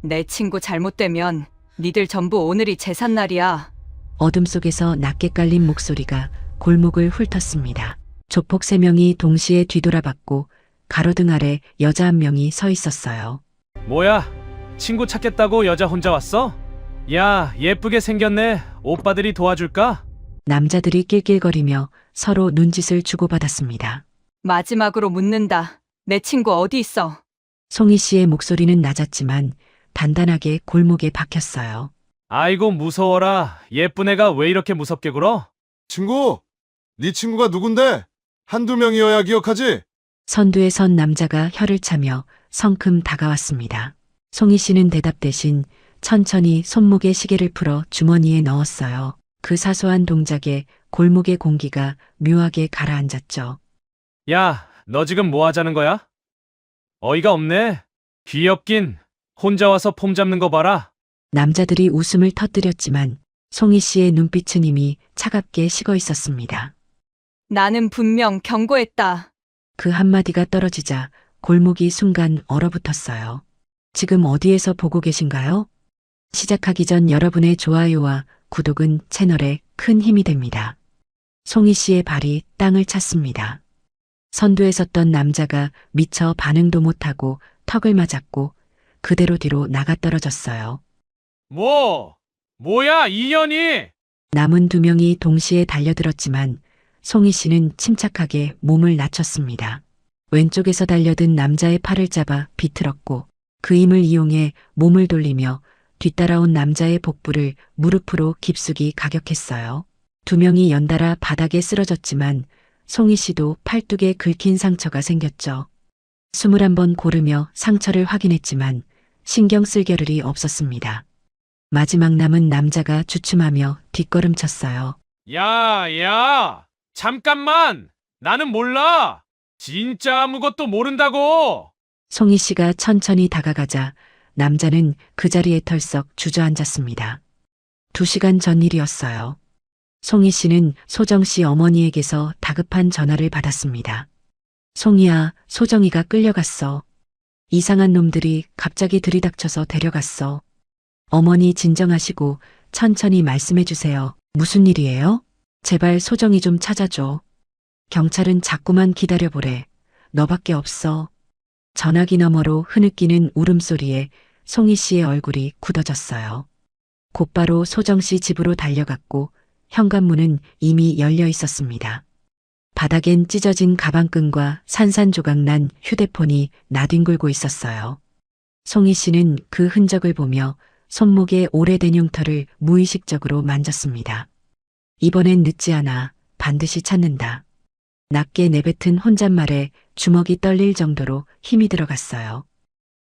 내 친구 잘못되면 니들 전부 오늘이 제삿날이야. 어둠 속에서 낮게 깔린 목소리가 골목을 훑었습니다. 조폭 3명이 동시에 뒤돌아봤고 가로등 아래 여자 한 명이 서 있었어요. 뭐야? 친구 찾겠다고 여자 혼자 왔어? 야, 예쁘게 생겼네. 오빠들이 도와줄까? 남자들이 낄낄거리며 서로 눈짓을 주고받았습니다. 마지막으로 묻는다. 내 친구 어디 있어? 송희 씨의 목소리는 낮았지만 단단하게 골목에 박혔어요. 아이고 무서워라. 예쁜 애가 왜 이렇게 무섭게 굴어? 친구, 네 친구가 누군데? 한두 명이어야 기억하지? 선두에 선 남자가 혀를 차며 성큼 다가왔습니다. 송희 씨는 대답 대신 천천히 손목에 시계를 풀어 주머니에 넣었어요. 그 사소한 동작에 골목의 공기가 묘하게 가라앉았죠. 야, 너 지금 뭐 하자는 거야? 어이가 없네. 귀엽긴. 혼자 와서 폼 잡는 거 봐라. 남자들이 웃음을 터뜨렸지만 송희 씨의 눈빛은 이미 차갑게 식어 있었습니다. 나는 분명 경고했다. 그 한마디가 떨어지자 골목이 순간 얼어붙었어요. 지금 어디에서 보고 계신가요? 시작하기 전 여러분의 좋아요와 구독은 채널에 큰 힘이 됩니다. 송희 씨의 발이 땅을 찼습니다. 선두에 섰던 남자가 미처 반응도 못하고 턱을 맞았고 그대로 뒤로 나가 떨어졌어요. 뭐야, 이년이? 남은 2명이 동시에 달려들었지만 송희 씨는 침착하게 몸을 낮췄습니다. 왼쪽에서 달려든 남자의 팔을 잡아 비틀었고 그 힘을 이용해 몸을 돌리며 뒤따라온 남자의 복부를 무릎으로 깊숙이 가격했어요. 2명이 연달아 바닥에 쓰러졌지만 송희 씨도 팔뚝에 긁힌 상처가 생겼죠. 21번 고르며 상처를 확인했지만 신경 쓸 겨를이 없었습니다. 마지막 남은 남자가 주춤하며 뒷걸음쳤어요. 야, 잠깐만. 나는 몰라. 진짜 아무것도 모른다고. 송희 씨가 천천히 다가가자 남자는 그 자리에 털썩 주저앉았습니다. 2시간 전 일이었어요. 송희 씨는 소정 씨 어머니에게서 다급한 전화를 받았습니다. 송희야, 소정이가 끌려갔어. 이상한 놈들이 갑자기 들이닥쳐서 데려갔어. 어머니 진정하시고 천천히 말씀해 주세요. 무슨 일이에요? 제발 소정이 좀 찾아줘. 경찰은 자꾸만 기다려보래. 너밖에 없어. 전화기 너머로 흐느끼는 울음소리에 송희 씨의 얼굴이 굳어졌어요. 곧바로 소정 씨 집으로 달려갔고 현관문은 이미 열려 있었습니다. 바닥엔 찢어진 가방끈과 산산조각난 휴대폰이 나뒹굴고 있었어요. 송희 씨는 그 흔적을 보며 손목에 오래된 흉터를 무의식적으로 만졌습니다. 이번엔 늦지 않아. 반드시 찾는다. 낮게 내뱉은 혼잣말에 주먹이 떨릴 정도로 힘이 들어갔어요.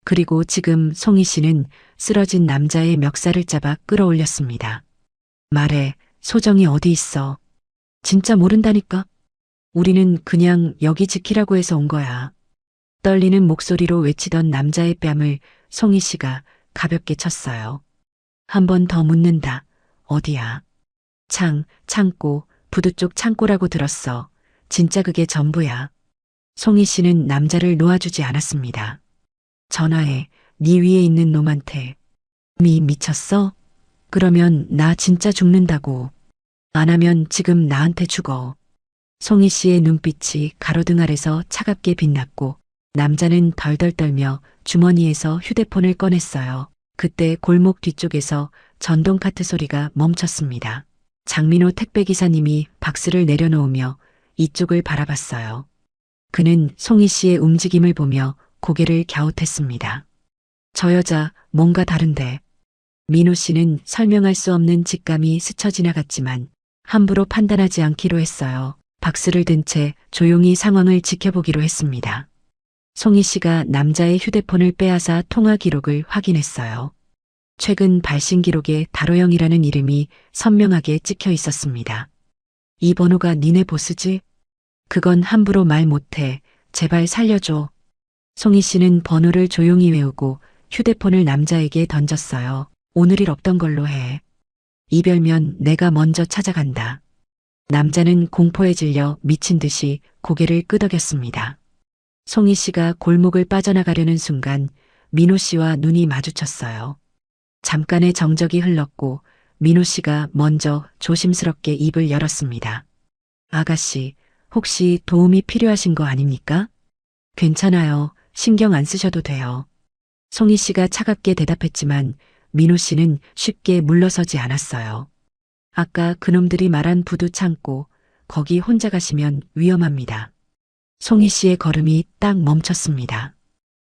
그리고 지금 송희 씨는 쓰러진 남자의 멱살을 잡아 끌어올렸습니다. 말해, 소정이 어디 있어? 진짜 모른다니까? 우리는 그냥 여기 지키라고 해서 온 거야. 떨리는 목소리로 외치던 남자의 뺨을 송희 씨가 가볍게 쳤어요. 한 번 더 묻는다. 어디야? 창고, 부두 쪽 창고라고 들었어. 진짜 그게 전부야. 송희 씨는 남자를 놓아주지 않았습니다. 전화해. 네 위에 있는 놈한테. 미쳤어? 그러면 나 진짜 죽는다고. 안 하면 지금 나한테 죽어. 송희 씨의 눈빛이 가로등 아래서 차갑게 빛났고 남자는 덜덜 떨며 주머니에서 휴대폰을 꺼냈어요. 그때 골목 뒤쪽에서 전동 카트 소리가 멈췄습니다. 장민호 택배기사님이 박스를 내려놓으며 이쪽을 바라봤어요. 그는 송희 씨의 움직임을 보며 고개를 갸웃했습니다. 저 여자 뭔가 다른데. 민호 씨는 설명할 수 없는 직감이 스쳐 지나갔지만 함부로 판단하지 않기로 했어요. 박스를 든 채 조용히 상황을 지켜보기로 했습니다. 송희 씨가 남자의 휴대폰을 빼앗아 통화 기록을 확인했어요. 최근 발신 기록에 다로영이라는 이름이 선명하게 찍혀 있었습니다. 이 번호가 니네 보스지? 그건 함부로 말 못해. 제발 살려줘. 송희 씨는 번호를 조용히 외우고 휴대폰을 남자에게 던졌어요. 오늘 일 없던 걸로 해. 이별면 내가 먼저 찾아간다. 남자는 공포에 질려 미친 듯이 고개를 끄덕였습니다. 송희 씨가 골목을 빠져나가려는 순간 민호 씨와 눈이 마주쳤어요. 잠깐의 정적이 흘렀고 민호 씨가 먼저 조심스럽게 입을 열었습니다. 아가씨, 혹시 도움이 필요하신 거 아닙니까? 괜찮아요. 신경 안 쓰셔도 돼요. 송희 씨가 차갑게 대답했지만 민호 씨는 쉽게 물러서지 않았어요. 아까 그놈들이 말한 부두 창고, 거기 혼자 가시면 위험합니다. 송희 씨의 걸음이 딱 멈췄습니다.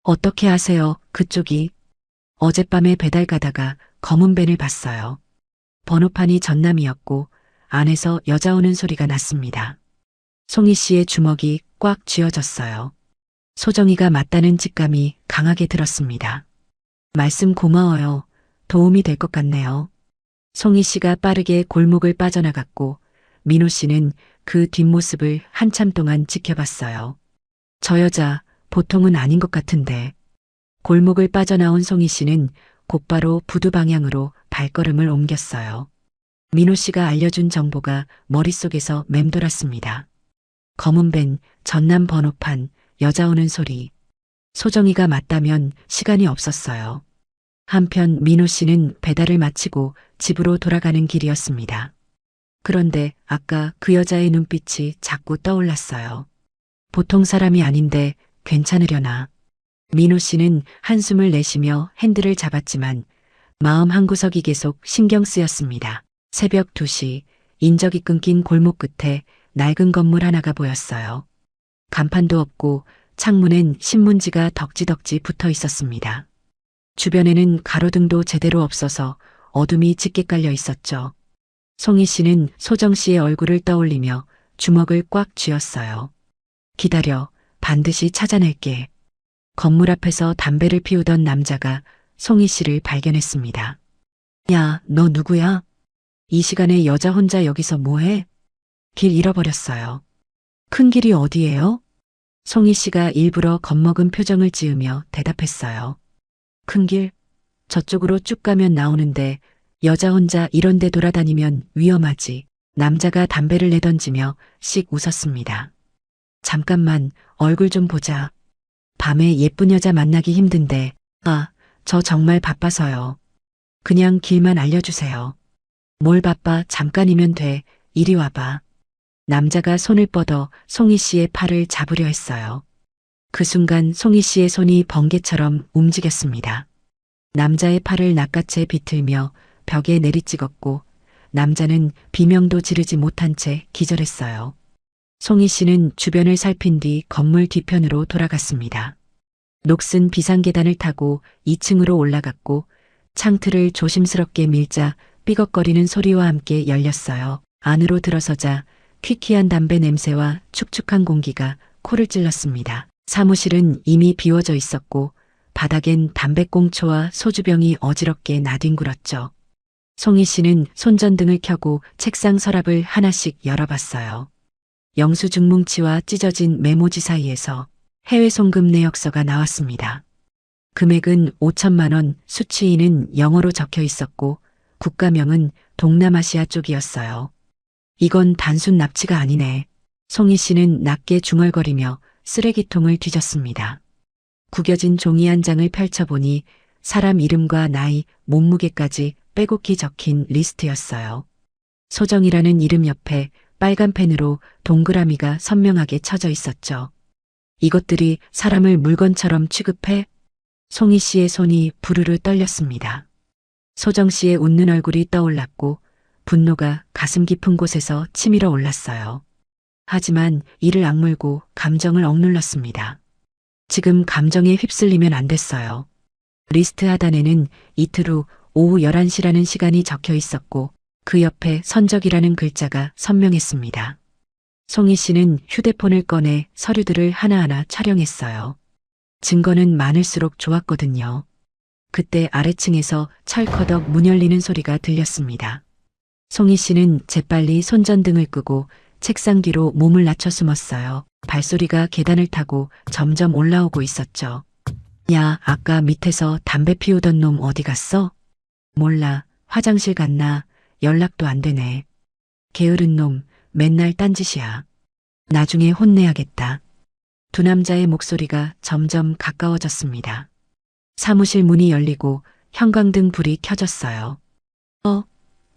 어떻게 아세요? 그쪽이. 어젯밤에 배달 가다가 검은 밴을 봤어요. 번호판이 전남이었고 안에서 여자 오는 소리가 났습니다. 송희 씨의 주먹이 꽉 쥐어졌어요. 소정이가 맞다는 직감이 강하게 들었습니다. 말씀 고마워요. 도움이 될 것 같네요. 송희 씨가 빠르게 골목을 빠져나갔고 민호 씨는 그 뒷모습을 한참 동안 지켜봤어요. 저 여자 보통은 아닌 것 같은데. 골목을 빠져나온 송희 씨는 곧바로 부두 방향으로 발걸음을 옮겼어요. 민호 씨가 알려준 정보가 머릿속에서 맴돌았습니다. 검은 밴, 전남 번호판, 여자 오는 소리. 소정이가 맞다면 시간이 없었어요. 한편 민호 씨는 배달을 마치고 집으로 돌아가는 길이었습니다. 그런데 아까 그 여자의 눈빛이 자꾸 떠올랐어요. 보통 사람이 아닌데 괜찮으려나. 민호 씨는 한숨을 내쉬며 핸들을 잡았지만 마음 한구석이 계속 신경 쓰였습니다. 새벽 2시, 인적이 끊긴 골목 끝에 낡은 건물 하나가 보였어요. 간판도 없고 창문엔 신문지가 덕지덕지 붙어 있었습니다. 주변에는 가로등도 제대로 없어서 어둠이 짙게 깔려 있었죠. 송희 씨는 소정 씨의 얼굴을 떠올리며 주먹을 꽉 쥐었어요. 기다려, 반드시 찾아낼게. 건물 앞에서 담배를 피우던 남자가 송희 씨를 발견했습니다. 야, 너 누구야? 이 시간에 여자 혼자 여기서 뭐해? 길 잃어버렸어요. 큰 길이 어디예요? 송희 씨가 일부러 겁먹은 표정을 지으며 대답했어요. 큰 길? 저쪽으로 쭉 가면 나오는데 여자 혼자 이런 데 돌아다니면 위험하지. 남자가 담배를 내던지며 씩 웃었습니다. 잠깐만, 얼굴 좀 보자. 밤에 예쁜 여자 만나기 힘든데, 저 정말 바빠서요. 그냥 길만 알려주세요. 뭘 바빠, 잠깐이면 돼. 이리 와봐. 남자가 손을 뻗어 송희 씨의 팔을 잡으려 했어요. 그 순간 송희 씨의 손이 번개처럼 움직였습니다. 남자의 팔을 낚아채 비틀며 벽에 내리찍었고 남자는 비명도 지르지 못한 채 기절했어요. 송희 씨는 주변을 살핀 뒤 건물 뒤편으로 돌아갔습니다. 녹슨 비상계단을 타고 2층으로 올라갔고 창틀을 조심스럽게 밀자 삐걱거리는 소리와 함께 열렸어요. 안으로 들어서자 퀴퀴한 담배 냄새와 축축한 공기가 코를 찔렀습니다. 사무실은 이미 비워져 있었고 바닥엔 담배꽁초와 소주병이 어지럽게 나뒹굴었죠. 송희 씨는 손전등을 켜고 책상 서랍을 하나씩 열어봤어요. 영수증뭉치와 찢어진 메모지 사이에서 해외 송금 내역서가 나왔습니다. 금액은 5천만 원, 수취인은 영어로 적혀 있었고 국가명은 동남아시아 쪽이었어요. 이건 단순 납치가 아니네. 송희 씨는 낮게 중얼거리며 쓰레기통을 뒤졌습니다. 구겨진 종이 한 장을 펼쳐보니 사람 이름과 나이, 몸무게까지 빼곡히 적힌 리스트였어요. 소정이라는 이름 옆에 빨간 펜으로 동그라미가 선명하게 쳐져 있었죠. 이것들이 사람을 물건처럼 취급해? 송희 씨의 손이 부르르 떨렸습니다. 소정 씨의 웃는 얼굴이 떠올랐고 분노가 가슴 깊은 곳에서 치밀어 올랐어요. 하지만 이를 악물고 감정을 억눌렀습니다. 지금 감정에 휩쓸리면 안 됐어요. 리스트 하단에는 이틀 후 오후 11시라는 시간이 적혀 있었고 그 옆에 선적이라는 글자가 선명했습니다. 송희 씨는 휴대폰을 꺼내 서류들을 하나하나 촬영했어요. 증거는 많을수록 좋았거든요. 그때 아래층에서 철커덕 문 열리는 소리가 들렸습니다. 송희 씨는 재빨리 손전등을 끄고 책상 뒤로 몸을 낮춰 숨었어요. 발소리가 계단을 타고 점점 올라오고 있었죠. 야, 아까 밑에서 담배 피우던 놈 어디 갔어? 몰라, 화장실 갔나? 연락도 안 되네. 게으른 놈, 맨날 딴짓이야. 나중에 혼내야겠다. 두 남자의 목소리가 점점 가까워졌습니다. 사무실 문이 열리고 형광등 불이 켜졌어요.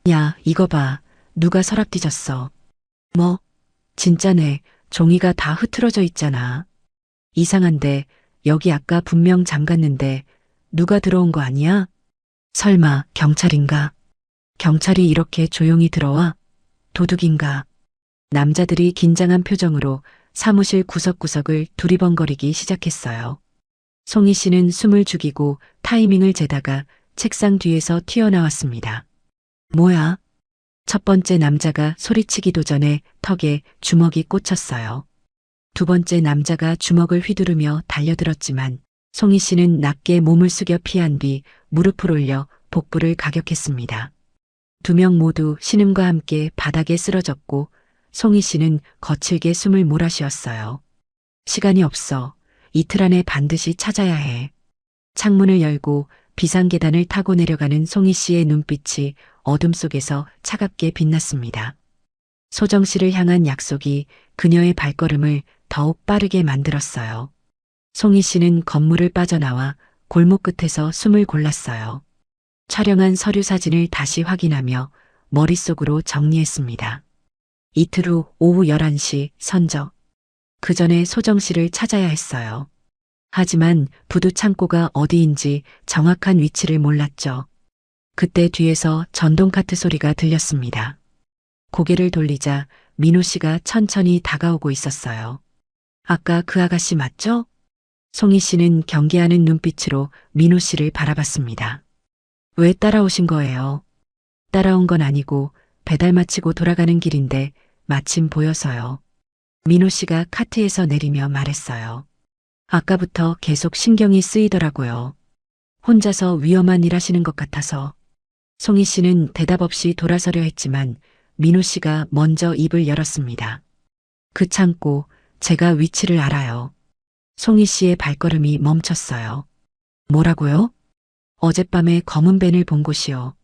야, 이거 봐. 누가 서랍 뒤졌어. 뭐? 진짜네. 종이가 다 흐트러져 있잖아. 이상한데, 여기 아까 분명 잠갔는데, 누가 들어온 거 아니야? 설마, 경찰인가? 경찰이 이렇게 조용히 들어와? 도둑인가? 남자들이 긴장한 표정으로 사무실 구석구석을 두리번거리기 시작했어요. 송희 씨는 숨을 죽이고 타이밍을 재다가 책상 뒤에서 튀어나왔습니다. 뭐야? 첫 번째 남자가 소리치기도 전에 턱에 주먹이 꽂혔어요. 두 번째 남자가 주먹을 휘두르며 달려들었지만 송희 씨는 낮게 몸을 숙여 피한 뒤 무릎을 올려 복부를 가격했습니다. 두 명 모두 신음과 함께 바닥에 쓰러졌고 송희 씨는 거칠게 숨을 몰아쉬었어요. 시간이 없어. 이틀 안에 반드시 찾아야 해. 창문을 열고 비상계단을 타고 내려가는 송희 씨의 눈빛이 어둠 속에서 차갑게 빛났습니다. 소정 씨를 향한 약속이 그녀의 발걸음을 더욱 빠르게 만들었어요. 송희 씨는 건물을 빠져나와 골목 끝에서 숨을 골랐어요. 촬영한 서류 사진을 다시 확인하며 머릿속으로 정리했습니다. 이틀 후 오후 11시 선적. 그 전에 소정 씨를 찾아야 했어요. 하지만 부두 창고가 어디인지 정확한 위치를 몰랐죠. 그때 뒤에서 전동카트 소리가 들렸습니다. 고개를 돌리자 민호 씨가 천천히 다가오고 있었어요. 아까 그 아가씨 맞죠? 송희 씨는 경계하는 눈빛으로 민호 씨를 바라봤습니다. 왜 따라오신 거예요? 따라온 건 아니고 배달 마치고 돌아가는 길인데 마침 보여서요. 민호 씨가 카트에서 내리며 말했어요. 아까부터 계속 신경이 쓰이더라고요. 혼자서 위험한 일 하시는 것 같아서. 송희 씨는 대답 없이 돌아서려 했지만 민호 씨가 먼저 입을 열었습니다. 그 창고, 제가 위치를 알아요. 송희 씨의 발걸음이 멈췄어요. 뭐라고요? 어젯밤에 검은 밴을 본 곳이요.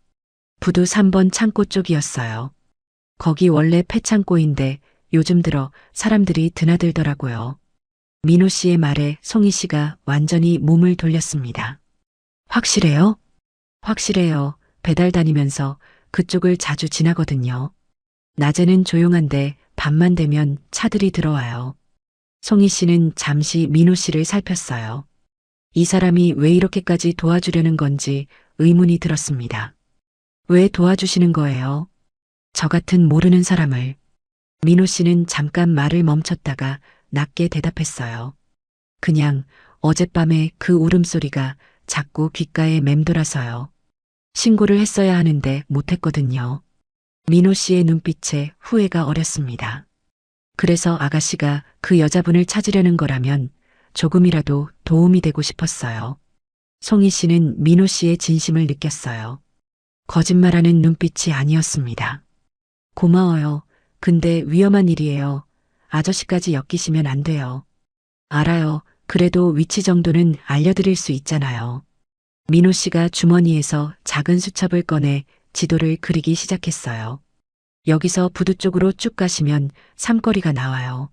부두 3번 창고 쪽이었어요. 거기 원래 폐창고인데 요즘 들어 사람들이 드나들더라고요. 민호 씨의 말에 송희 씨가 완전히 몸을 돌렸습니다. 확실해요? 확실해요. 배달 다니면서 그쪽을 자주 지나거든요. 낮에는 조용한데 밤만 되면 차들이 들어와요. 송희 씨는 잠시 민호 씨를 살폈어요. 이 사람이 왜 이렇게까지 도와주려는 건지 의문이 들었습니다. 왜 도와주시는 거예요? 저 같은 모르는 사람을. 민호 씨는 잠깐 말을 멈췄다가 낮게 대답했어요. 그냥 어젯밤에 그 울음소리가 자꾸 귓가에 맴돌아서요. 신고를 했어야 하는데 못했거든요. 민호 씨의 눈빛에 후회가 어렸습니다. 그래서 아가씨가 그 여자분을 찾으려는 거라면 조금이라도 도움이 되고 싶었어요. 송희 씨는 민호 씨의 진심을 느꼈어요. 거짓말하는 눈빛이 아니었습니다. 고마워요. 근데 위험한 일이에요. 아저씨까지 엮이시면 안 돼요. 알아요. 그래도 위치 정도는 알려드릴 수 있잖아요. 민호 씨가 주머니에서 작은 수첩을 꺼내 지도를 그리기 시작했어요. 여기서 부두 쪽으로 쭉 가시면 삼거리가 나와요.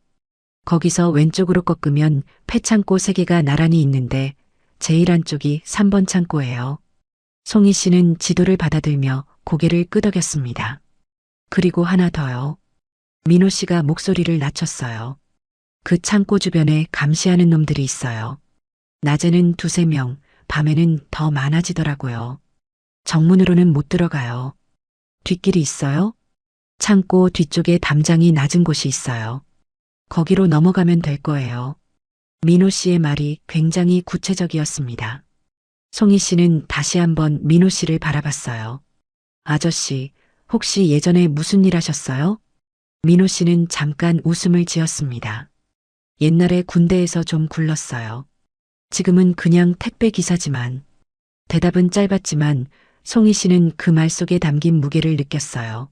거기서 왼쪽으로 꺾으면 폐창고 3개가 나란히 있는데 제일 안쪽이 3번 창고예요. 송희 씨는 지도를 받아들며 고개를 끄덕였습니다. 그리고 하나 더요. 민호 씨가 목소리를 낮췄어요. 그 창고 주변에 감시하는 놈들이 있어요. 낮에는 2~3명, 밤에는 더 많아지더라고요. 정문으로는 못 들어가요. 뒷길이 있어요? 창고 뒤쪽에 담장이 낮은 곳이 있어요. 거기로 넘어가면 될 거예요. 민호 씨의 말이 굉장히 구체적이었습니다. 송희 씨는 다시 한번 민호 씨를 바라봤어요. 아저씨, 혹시 예전에 무슨 일 하셨어요? 민호 씨는 잠깐 웃음을 지었습니다. 옛날에 군대에서 좀 굴렀어요. 지금은 그냥 택배 기사지만. 대답은 짧았지만 송희 씨는 그 말 속에 담긴 무게를 느꼈어요.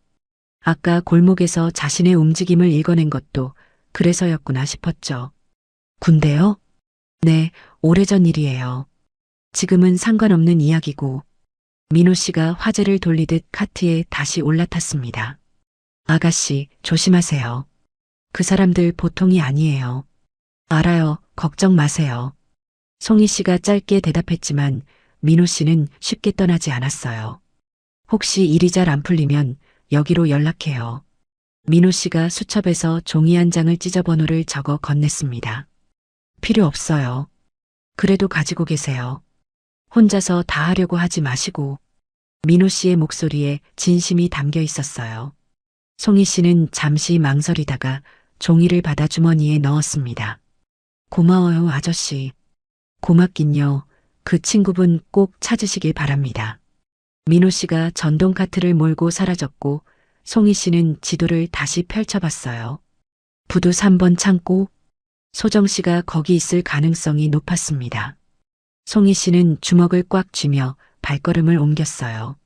아까 골목에서 자신의 움직임을 읽어낸 것도 그래서였구나 싶었죠. 군대요? 네, 오래전 일이에요. 지금은 상관없는 이야기고. 민호 씨가 화제를 돌리듯 카트에 다시 올라탔습니다. 아가씨, 조심하세요. 그 사람들 보통이 아니에요. 알아요. 걱정 마세요. 송희 씨가 짧게 대답했지만 민호 씨는 쉽게 떠나지 않았어요. 혹시 일이 잘 안 풀리면 여기로 연락해요. 민호 씨가 수첩에서 종이 한 장을 찢어 번호를 적어 건넸습니다. 필요 없어요. 그래도 가지고 계세요. 혼자서 다 하려고 하지 마시고. 민호 씨의 목소리에 진심이 담겨 있었어요. 송희 씨는 잠시 망설이다가 종이를 받아 주머니에 넣었습니다. 고마워요, 아저씨. 고맙긴요. 그 친구분 꼭 찾으시길 바랍니다. 민호 씨가 전동 카트를 몰고 사라졌고 송희 씨는 지도를 다시 펼쳐봤어요. 부두 3번 창고. 소정 씨가 거기 있을 가능성이 높았습니다. 송희 씨는 주먹을 꽉 쥐며 발걸음을 옮겼어요.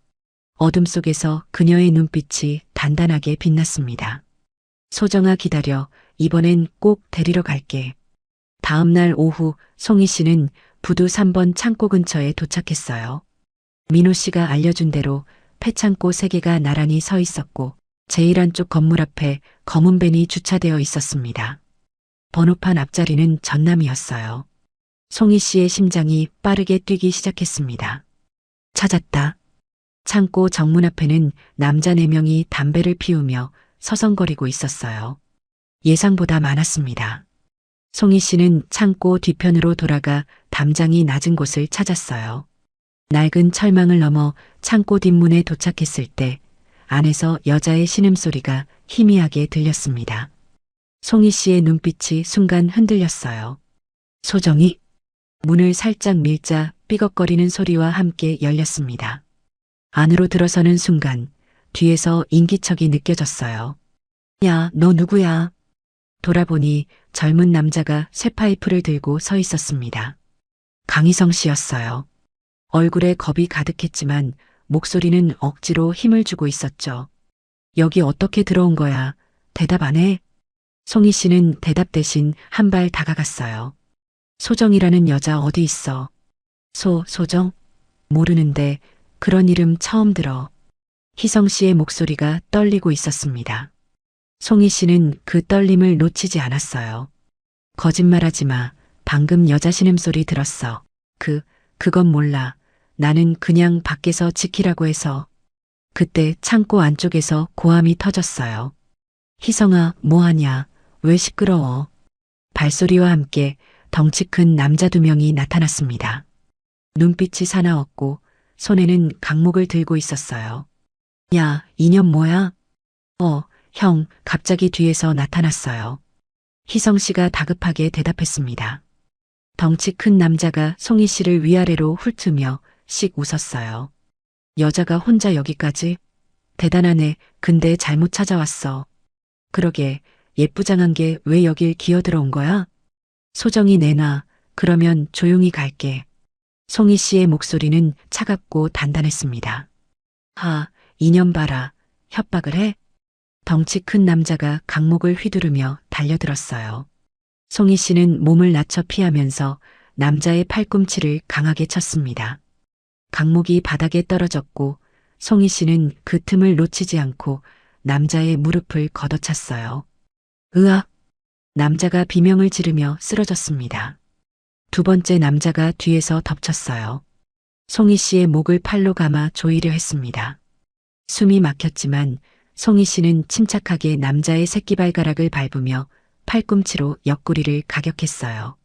어둠 속에서 그녀의 눈빛이 단단하게 빛났습니다. 소정아 기다려. 이번엔 꼭 데리러 갈게. 다음 날 오후 송희 씨는 부두 3번 창고 근처에 도착했어요. 민호 씨가 알려준 대로 폐창고 3개가 나란히 서 있었고 제일 안쪽 건물 앞에 검은 밴이 주차되어 있었습니다. 번호판 앞자리는 전남이었어요. 송희 씨의 심장이 빠르게 뛰기 시작했습니다. 찾았다. 창고 정문 앞에는 남자 4명이 담배를 피우며 서성거리고 있었어요. 예상보다 많았습니다. 송희 씨는 창고 뒤편으로 돌아가 담장이 낮은 곳을 찾았어요. 낡은 철망을 넘어 창고 뒷문에 도착했을 때 안에서 여자의 신음소리가 희미하게 들렸습니다. 송희 씨의 눈빛이 순간 흔들렸어요. 소정이 문을 살짝 밀자 삐걱거리는 소리와 함께 열렸습니다. 안으로 들어서는 순간 뒤에서 인기척이 느껴졌어요. 야, 너 누구야? 돌아보니 젊은 남자가 쇠파이프를 들고 서 있었습니다. 강희성 씨였어요. 얼굴에 겁이 가득했지만 목소리는 억지로 힘을 주고 있었죠. 여기 어떻게 들어온 거야? 대답 안 해? 송희 씨는 대답 대신 한 발 다가갔어요. 소정이라는 여자 어디 있어? 소정? 모르는데 그런 이름 처음 들어. 희성 씨의 목소리가 떨리고 있었습니다. 송희 씨는 그 떨림을 놓치지 않았어요. 거짓말하지 마. 방금 여자 신음소리 들었어. 그건 몰라. 나는 그냥 밖에서 지키라고 해서. 그때 창고 안쪽에서 고함이 터졌어요. 희성아, 뭐하냐? 왜 시끄러워? 발소리와 함께 덩치 큰 남자 2명이 나타났습니다. 눈빛이 사나웠고 손에는 강목을 들고 있었어요. 야, 이년 뭐야? 형, 갑자기 뒤에서 나타났어요. 희성 씨가 다급하게 대답했습니다. 덩치 큰 남자가 송희 씨를 위아래로 훑으며 씩 웃었어요. 여자가 혼자 여기까지? 대단하네. 근데 잘못 찾아왔어. 그러게, 예쁘장한 게 왜 여길 기어들어온 거야? 소정이 내놔. 그러면 조용히 갈게. 송희 씨의 목소리는 차갑고 단단했습니다. 이년 봐라. 협박을 해? 덩치 큰 남자가 강목을 휘두르며 달려들었어요. 송희 씨는 몸을 낮춰 피하면서 남자의 팔꿈치를 강하게 쳤습니다. 강목이 바닥에 떨어졌고 송희 씨는 그 틈을 놓치지 않고 남자의 무릎을 걷어찼어요. 으악! 남자가 비명을 지르며 쓰러졌습니다. 2번째 남자가 뒤에서 덮쳤어요. 송희 씨의 목을 팔로 감아 조이려 했습니다. 숨이 막혔지만 송희 씨는 침착하게 남자의 새끼발가락을 밟으며 팔꿈치로 옆구리를 가격했어요.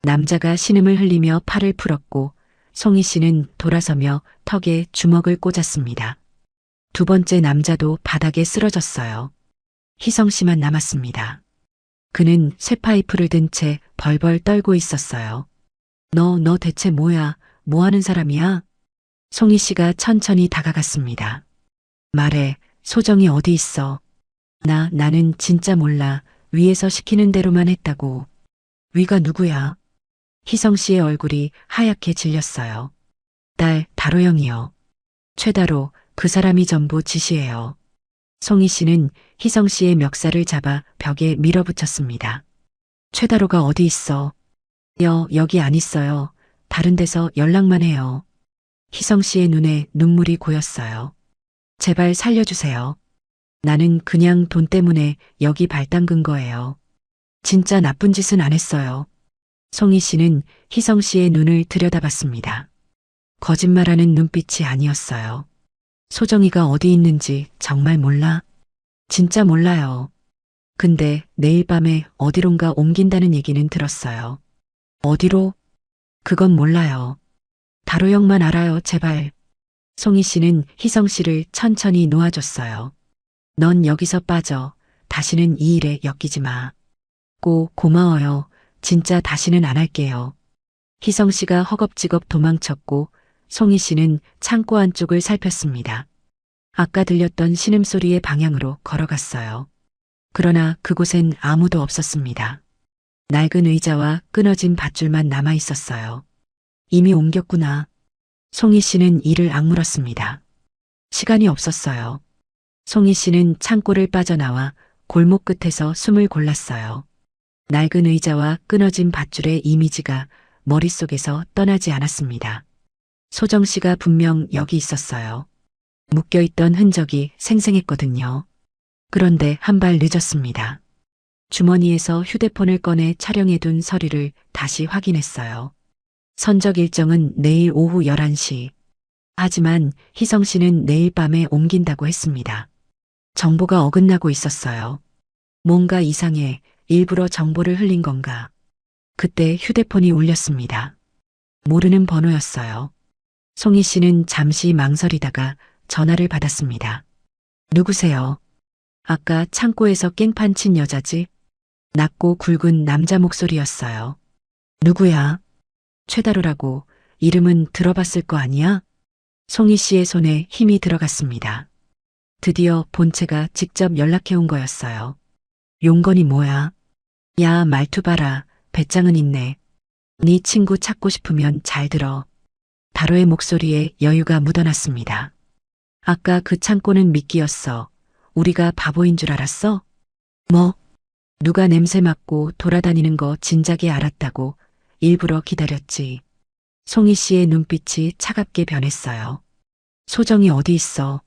남자가 신음을 흘리며 팔을 풀었고 송희 씨는 돌아서며 턱에 주먹을 꽂았습니다. 2번째 남자도 바닥에 쓰러졌어요. 희성 씨만 남았습니다. 그는 쇠파이프를 든 채 벌벌 떨고 있었어요. 너 대체 뭐야? 뭐 하는 사람이야? 송희 씨가 천천히 다가갔습니다. 말해, 소정이 어디 있어? 나는 진짜 몰라. 위에서 시키는 대로만 했다고. 위가 누구야? 희성 씨의 얼굴이 하얗게 질렸어요. 다로형이요. 최다로, 그 사람이 전부 지시해요. 송희 씨는 희성 씨의 멱살을 잡아 벽에 밀어붙였습니다. 최다로가 어디 있어? 여기 안 있어요. 다른 데서 연락만 해요. 희성 씨의 눈에 눈물이 고였어요. 제발 살려주세요. 나는 그냥 돈 때문에 여기 발담근 거예요. 진짜 나쁜 짓은 안 했어요. 송희 씨는 희성 씨의 눈을 들여다봤습니다. 거짓말하는 눈빛이 아니었어요. 소정이가 어디 있는지 정말 몰라? 진짜 몰라요. 근데 내일 밤에 어디론가 옮긴다는 얘기는 들었어요. 어디로? 그건 몰라요. 다로 형만 알아요, 제발. 송희 씨는 희성 씨를 천천히 놓아줬어요. 넌 여기서 빠져. 다시는 이 일에 엮이지 마. 고마워요. 진짜 다시는 안 할게요. 희성 씨가 허겁지겁 도망쳤고 송희 씨는 창고 안쪽을 살폈습니다. 아까 들렸던 신음소리의 방향으로 걸어갔어요. 그러나 그곳엔 아무도 없었습니다. 낡은 의자와 끊어진 밧줄만 남아 있었어요. 이미 옮겼구나. 송희 씨는 이를 악물었습니다. 시간이 없었어요. 송희 씨는 창고를 빠져나와 골목 끝에서 숨을 골랐어요. 낡은 의자와 끊어진 밧줄의 이미지가 머릿속에서 떠나지 않았습니다. 소정 씨가 분명 여기 있었어요. 묶여있던 흔적이 생생했거든요. 그런데 한 발 늦었습니다. 주머니에서 휴대폰을 꺼내 촬영해둔 서류를 다시 확인했어요. 선적 일정은 내일 오후 11시. 하지만 희성 씨는 내일 밤에 옮긴다고 했습니다. 정보가 어긋나고 있었어요. 뭔가 이상해. 일부러 정보를 흘린 건가. 그때 휴대폰이 울렸습니다. 모르는 번호였어요. 송희 씨는 잠시 망설이다가 전화를 받았습니다. 누구세요? 아까 창고에서 깽판 친 여자지? 낮고 굵은 남자 목소리였어요. 누구야? 최다로라고. 이름은 들어봤을 거 아니야? 송희 씨의 손에 힘이 들어갔습니다. 드디어 본체가 직접 연락해온 거였어요. 용건이 뭐야? 야, 말투 봐라. 배짱은 있네. 네 친구 찾고 싶으면 잘 들어. 다로의 목소리에 여유가 묻어났습니다. 아까 그 창고는 미끼였어. 우리가 바보인 줄 알았어? 뭐? 누가 냄새 맡고 돌아다니는 거 진작에 알았다고. 일부러 기다렸지. 송희 씨의 눈빛이 차갑게 변했어요. 소정이 어디 있어?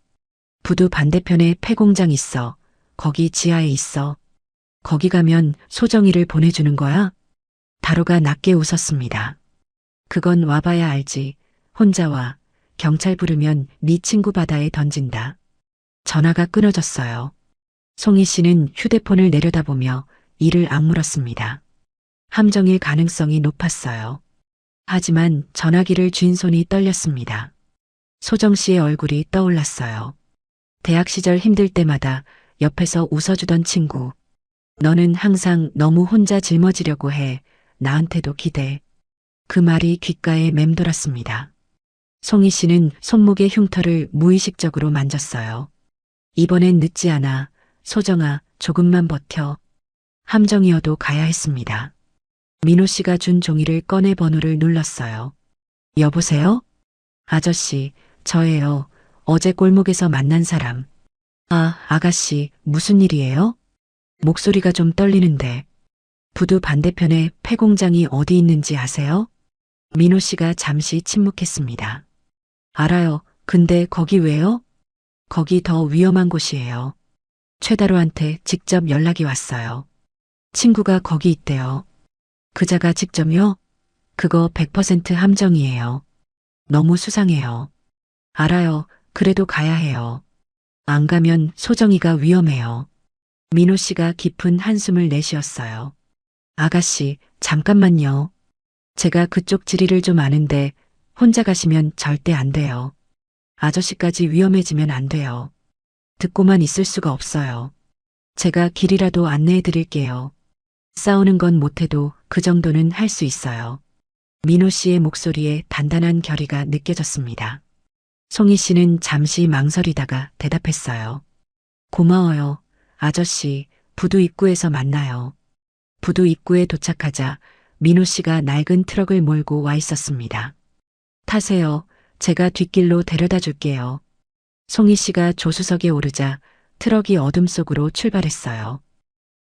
부두 반대편에 폐공장 있어. 거기 지하에 있어. 거기 가면 소정이를 보내주는 거야? 다로가 낮게 웃었습니다. 그건 와봐야 알지. 혼자 와. 경찰 부르면 네 친구 바다에 던진다. 전화가 끊어졌어요. 송희 씨는 휴대폰을 내려다보며 이를 악물었습니다. 함정일 가능성이 높았어요. 하지만 전화기를 쥔 손이 떨렸습니다. 소정 씨의 얼굴이 떠올랐어요. 대학 시절 힘들 때마다 옆에서 웃어주던 친구. 너는 항상 너무 혼자 짊어지려고 해. 나한테도 기대. 그 말이 귓가에 맴돌았습니다. 송희 씨는 손목의 흉터를 무의식적으로 만졌어요. 이번엔 늦지 않아. 소정아, 조금만 버텨. 함정이어도 가야 했습니다. 민호 씨가 준 종이를 꺼내 번호를 눌렀어요. 여보세요? 아저씨, 저예요. 어제 골목에서 만난 사람. 아, 아가씨, 무슨 일이에요? 목소리가 좀 떨리는데. 부두 반대편에 폐공장이 어디 있는지 아세요? 민호 씨가 잠시 침묵했습니다. 알아요. 근데 거기 왜요? 거기 더 위험한 곳이에요. 최다로한테 직접 연락이 왔어요. 친구가 거기 있대요. 그자가 직접요? 그거 100% 함정이에요. 너무 수상해요. 알아요. 그래도 가야 해요. 안 가면 소정이가 위험해요. 민호 씨가 깊은 한숨을 내쉬었어요. 아가씨, 잠깐만요. 제가 그쪽 지리를 좀 아는데 혼자 가시면 절대 안 돼요. 아저씨까지 위험해지면 안 돼요. 듣고만 있을 수가 없어요. 제가 길이라도 안내해 드릴게요. 싸우는 건 못해도 그 정도는 할 수 있어요. 민호 씨의 목소리에 단단한 결의가 느껴졌습니다. 송희 씨는 잠시 망설이다가 대답했어요. 고마워요. 아저씨, 부두 입구에서 만나요. 부두 입구에 도착하자 민호 씨가 낡은 트럭을 몰고 와 있었습니다. 타세요. 제가 뒷길로 데려다 줄게요. 송희 씨가 조수석에 오르자 트럭이 어둠 속으로 출발했어요.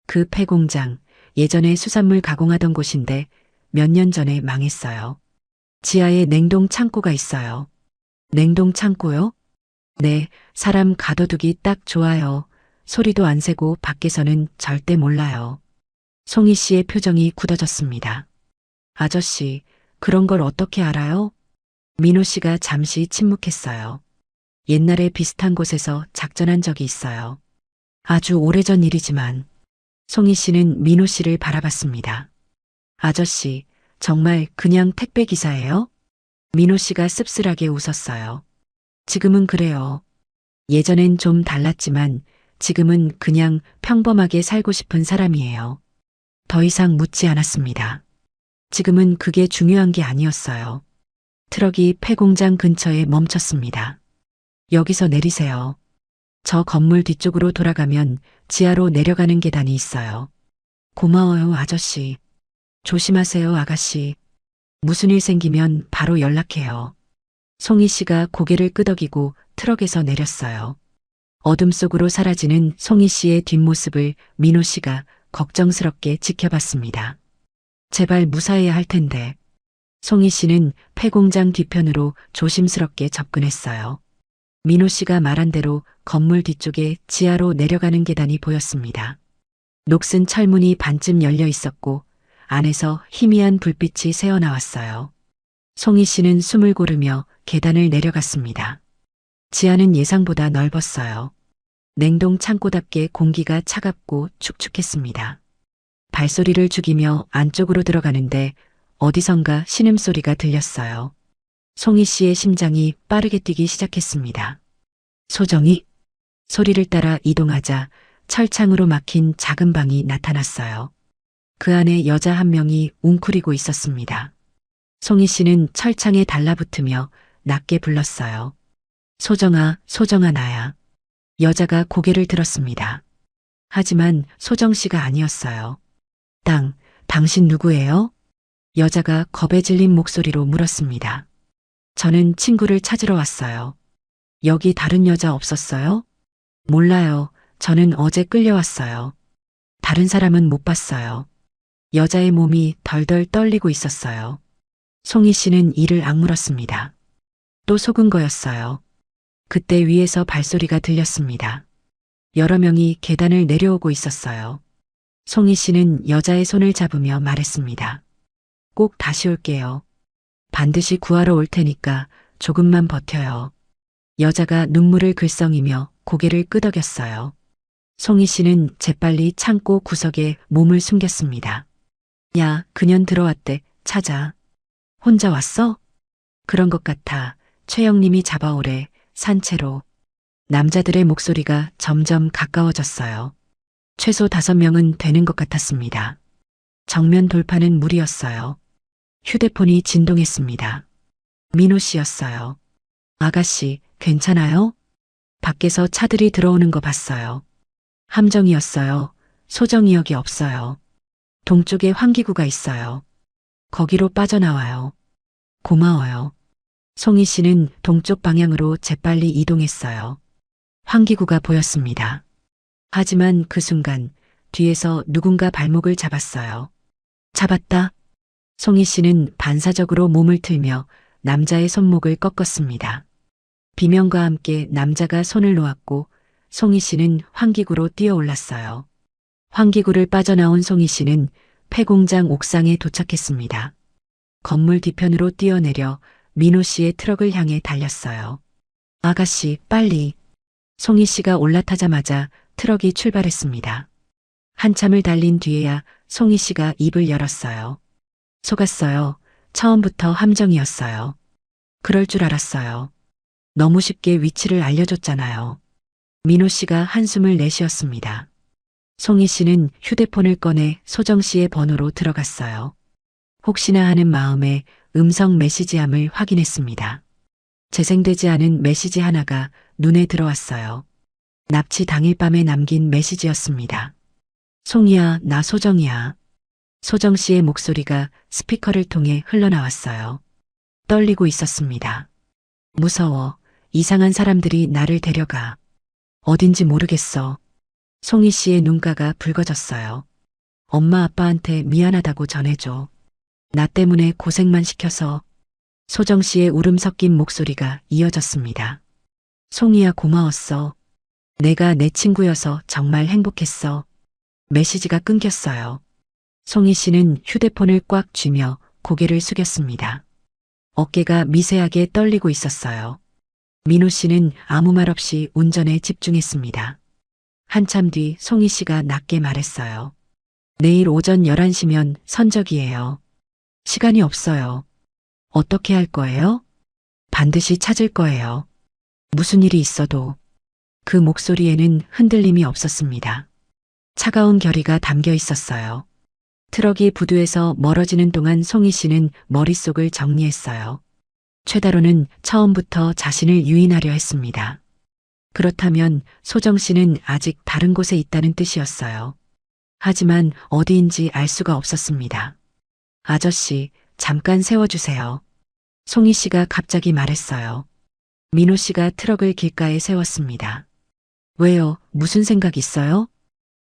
그 폐공장, 예전에 수산물 가공하던 곳인데 몇 년 전에 망했어요. 지하에 냉동 창고가 있어요. 냉동 창고요? 네, 사람 가둬두기 딱 좋아요. 소리도 안 새고 밖에서는 절대 몰라요. 송희 씨의 표정이 굳어졌습니다. 아저씨, 그런 걸 어떻게 알아요? 민호 씨가 잠시 침묵했어요. 옛날에 비슷한 곳에서 작전한 적이 있어요. 아주 오래전 일이지만 송희 씨는 민호 씨를 바라봤습니다. 아저씨, 정말 그냥 택배 기사예요? 민호 씨가 씁쓸하게 웃었어요. 지금은 그래요. 예전엔 좀 달랐지만 지금은 그냥 평범하게 살고 싶은 사람이에요. 더 이상 묻지 않았습니다. 지금은 그게 중요한 게 아니었어요. 트럭이 폐공장 근처에 멈췄습니다. 여기서 내리세요. 저 건물 뒤쪽으로 돌아가면 지하로 내려가는 계단이 있어요. 고마워요, 아저씨. 조심하세요, 아가씨. 무슨 일 생기면 바로 연락해요. 송희 씨가 고개를 끄덕이고 트럭에서 내렸어요. 어둠 속으로 사라지는 송희 씨의 뒷모습을 민호 씨가 걱정스럽게 지켜봤습니다. 제발 무사해야 할 텐데. 송희 씨는 폐공장 뒤편으로 조심스럽게 접근했어요. 민호 씨가 말한 대로 건물 뒤쪽에 지하로 내려가는 계단이 보였습니다. 녹슨 철문이 반쯤 열려 있었고 안에서 희미한 불빛이 새어나왔어요. 송희 씨는 숨을 고르며 계단을 내려갔습니다. 지하는 예상보다 넓었어요. 냉동 창고답게 공기가 차갑고 축축했습니다. 발소리를 죽이며 안쪽으로 들어가는데 어디선가 신음소리가 들렸어요. 송희 씨의 심장이 빠르게 뛰기 시작했습니다. 소정이 소리를 따라 이동하자 철창으로 막힌 작은 방이 나타났어요. 그 안에 여자 한 명이 웅크리고 있었습니다. 송희 씨는 철창에 달라붙으며 낮게 불렀어요. 소정아, 소정아 나야. 여자가 고개를 들었습니다. 하지만 소정 씨가 아니었어요. 당신 누구예요? 여자가 겁에 질린 목소리로 물었습니다. 저는 친구를 찾으러 왔어요. 여기 다른 여자 없었어요? 몰라요. 저는 어제 끌려왔어요. 다른 사람은 못 봤어요. 여자의 몸이 덜덜 떨리고 있었어요. 송희 씨는 이를 악물었습니다. 또 속은 거였어요. 그때 위에서 발소리가 들렸습니다. 여러 명이 계단을 내려오고 있었어요. 송희 씨는 여자의 손을 잡으며 말했습니다. 꼭 다시 올게요. 반드시 구하러 올 테니까 조금만 버텨요. 여자가 눈물을 글썽이며 고개를 끄덕였어요. 송희 씨는 재빨리 창고 구석에 몸을 숨겼습니다. 야, 그년 들어왔대. 찾아. 혼자 왔어? 그런 것 같아. 최영님이 잡아오래. 산채로. 남자들의 목소리가 점점 가까워졌어요. 최소 5명은 되는 것 같았습니다. 정면 돌파는 무리였어요. 휴대폰이 진동했습니다. 민호 씨였어요. 아가씨, 괜찮아요? 밖에서 차들이 들어오는 거 봤어요. 함정이었어요. 소정이역이 없어요. 동쪽에 환기구가 있어요. 거기로 빠져나와요. 고마워요. 송희 씨는 동쪽 방향으로 재빨리 이동했어요. 환기구가 보였습니다. 하지만 그 순간 뒤에서 누군가 발목을 잡았어요. 잡았다. 송희 씨는 반사적으로 몸을 틀며 남자의 손목을 꺾었습니다. 비명과 함께 남자가 손을 놓았고 송희 씨는 환기구로 뛰어올랐어요. 환기구를 빠져나온 송희 씨는 폐공장 옥상에 도착했습니다. 건물 뒤편으로 뛰어내려 민호 씨의 트럭을 향해 달렸어요. 아가씨, 빨리. 송희 씨가 올라타자마자 트럭이 출발했습니다. 한참을 달린 뒤에야 송희 씨가 입을 열었어요. 속았어요. 처음부터 함정이었어요. 그럴 줄 알았어요. 너무 쉽게 위치를 알려줬잖아요. 민호 씨가 한숨을 내쉬었습니다. 송희 씨는 휴대폰을 꺼내 소정 씨의 번호로 들어갔어요. 혹시나 하는 마음에 음성 메시지함을 확인했습니다. 재생되지 않은 메시지 하나가 눈에 들어왔어요. 납치 당일 밤에 남긴 메시지였습니다. 송이야, 나 소정이야. 소정 씨의 목소리가 스피커를 통해 흘러나왔어요. 떨리고 있었습니다. 무서워. 이상한 사람들이 나를 데려가. 어딘지 모르겠어. 송희 씨의 눈가가 붉어졌어요. 엄마 아빠한테 미안하다고 전해줘. 나 때문에 고생만 시켜서. 소정 씨의 울음 섞인 목소리가 이어졌습니다. 송이야, 고마웠어. 내가 내 친구여서 정말 행복했어. 메시지가 끊겼어요. 송희 씨는 휴대폰을 꽉 쥐며 고개를 숙였습니다. 어깨가 미세하게 떨리고 있었어요. 민호 씨는 아무 말 없이 운전에 집중했습니다. 한참 뒤 송희 씨가 낮게 말했어요. 내일 오전 11시면 선적이에요. 시간이 없어요. 어떻게 할 거예요? 반드시 찾을 거예요. 무슨 일이 있어도. 그 목소리에는 흔들림이 없었습니다. 차가운 결의가 담겨 있었어요. 트럭이 부두에서 멀어지는 동안 송희 씨는 머릿속을 정리했어요. 최다로는 처음부터 자신을 유인하려 했습니다. 그렇다면 소정 씨는 아직 다른 곳에 있다는 뜻이었어요. 하지만 어디인지 알 수가 없었습니다. 아저씨, 잠깐 세워주세요. 송희 씨가 갑자기 말했어요. 민호 씨가 트럭을 길가에 세웠습니다. 왜요? 무슨 생각 있어요?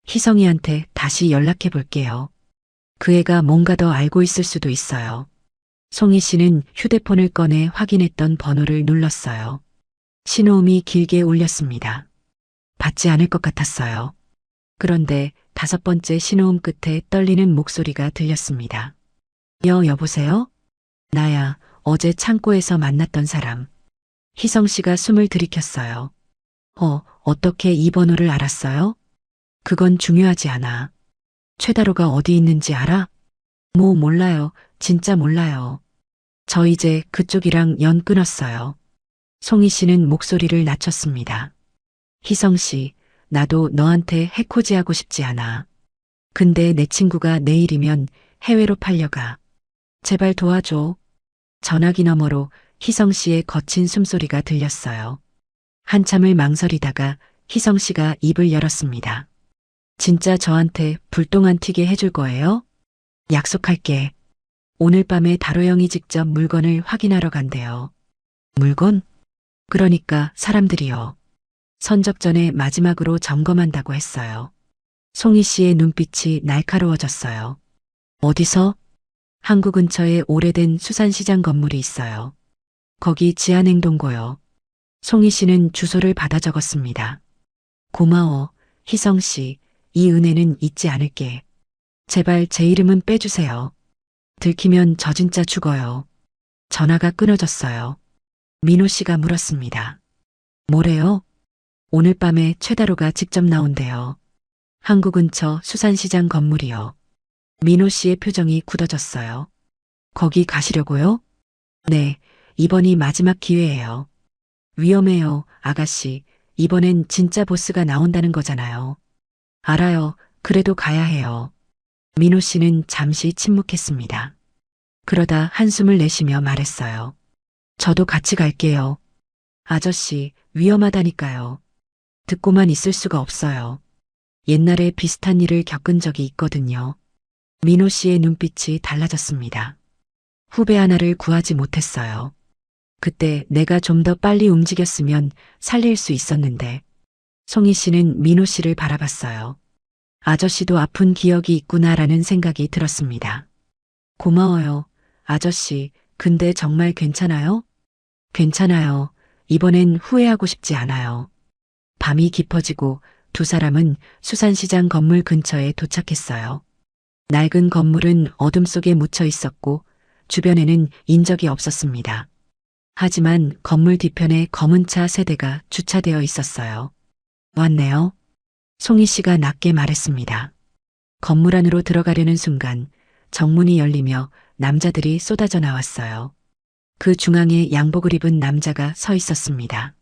희성이한테 다시 연락해 볼게요. 그 애가 뭔가 더 알고 있을 수도 있어요. 송희 씨는 휴대폰을 꺼내 확인했던 번호를 눌렀어요. 신호음이 길게 울렸습니다. 받지 않을 것 같았어요. 그런데 5번째 신호음 끝에 떨리는 목소리가 들렸습니다. 여보세요? 나야, 어제 창고에서 만났던 사람. 희성 씨가 숨을 들이켰어요. 어떻게 이 번호를 알았어요? 그건 중요하지 않아. 최다로가 어디 있는지 알아? 몰라요. 진짜 몰라요. 저 이제 그쪽이랑 연 끊었어요. 송희 씨는 목소리를 낮췄습니다. 희성 씨, 나도 너한테 해코지하고 싶지 않아. 근데 내 친구가 내일이면 해외로 팔려가. 제발 도와줘. 전화기 너머로 희성 씨의 거친 숨소리가 들렸어요. 한참을 망설이다가 희성 씨가 입을 열었습니다. 진짜 저한테 불똥 안 튀게 해줄 거예요? 약속할게. 오늘 밤에 다로 형이 직접 물건을 확인하러 간대요. 물건? 그러니까 사람들이요. 선적 전에 마지막으로 점검한다고 했어요. 송희 씨의 눈빛이 날카로워졌어요. 어디서? 항구 근처에 오래된 수산시장 건물이 있어요. 거기 지하냉동고요. 송희 씨는 주소를 받아 적었습니다. 고마워, 희성 씨. 이 은혜는 잊지 않을게. 제발 제 이름은 빼주세요. 들키면 저 진짜 죽어요. 전화가 끊어졌어요. 민호 씨가 물었습니다. 뭐래요? 오늘 밤에 최다로가 직접 나온대요. 항구 근처 수산시장 건물이요. 민호 씨의 표정이 굳어졌어요. 거기 가시려고요? 네, 이번이 마지막 기회예요. 위험해요, 아가씨. 이번엔 진짜 보스가 나온다는 거잖아요. 알아요. 그래도 가야 해요. 민호 씨는 잠시 침묵했습니다. 그러다 한숨을 내쉬며 말했어요. 저도 같이 갈게요. 아저씨, 위험하다니까요. 듣고만 있을 수가 없어요. 옛날에 비슷한 일을 겪은 적이 있거든요. 민호 씨의 눈빛이 달라졌습니다. 후배 하나를 구하지 못했어요. 그때 내가 좀 더 빨리 움직였으면 살릴 수 있었는데. 송희 씨는 민호 씨를 바라봤어요. 아저씨도 아픈 기억이 있구나라는 생각이 들었습니다. 고마워요, 아저씨. 근데 정말 괜찮아요? 괜찮아요. 이번엔 후회하고 싶지 않아요. 밤이 깊어지고 두 사람은 수산시장 건물 근처에 도착했어요. 낡은 건물은 어둠 속에 묻혀 있었고 주변에는 인적이 없었습니다. 하지만 건물 뒤편에 검은 차 3대가 주차되어 있었어요. 왔네요. 송희 씨가 낮게 말했습니다. 건물 안으로 들어가려는 순간 정문이 열리며 남자들이 쏟아져 나왔어요. 그 중앙에 양복을 입은 남자가 서 있었습니다.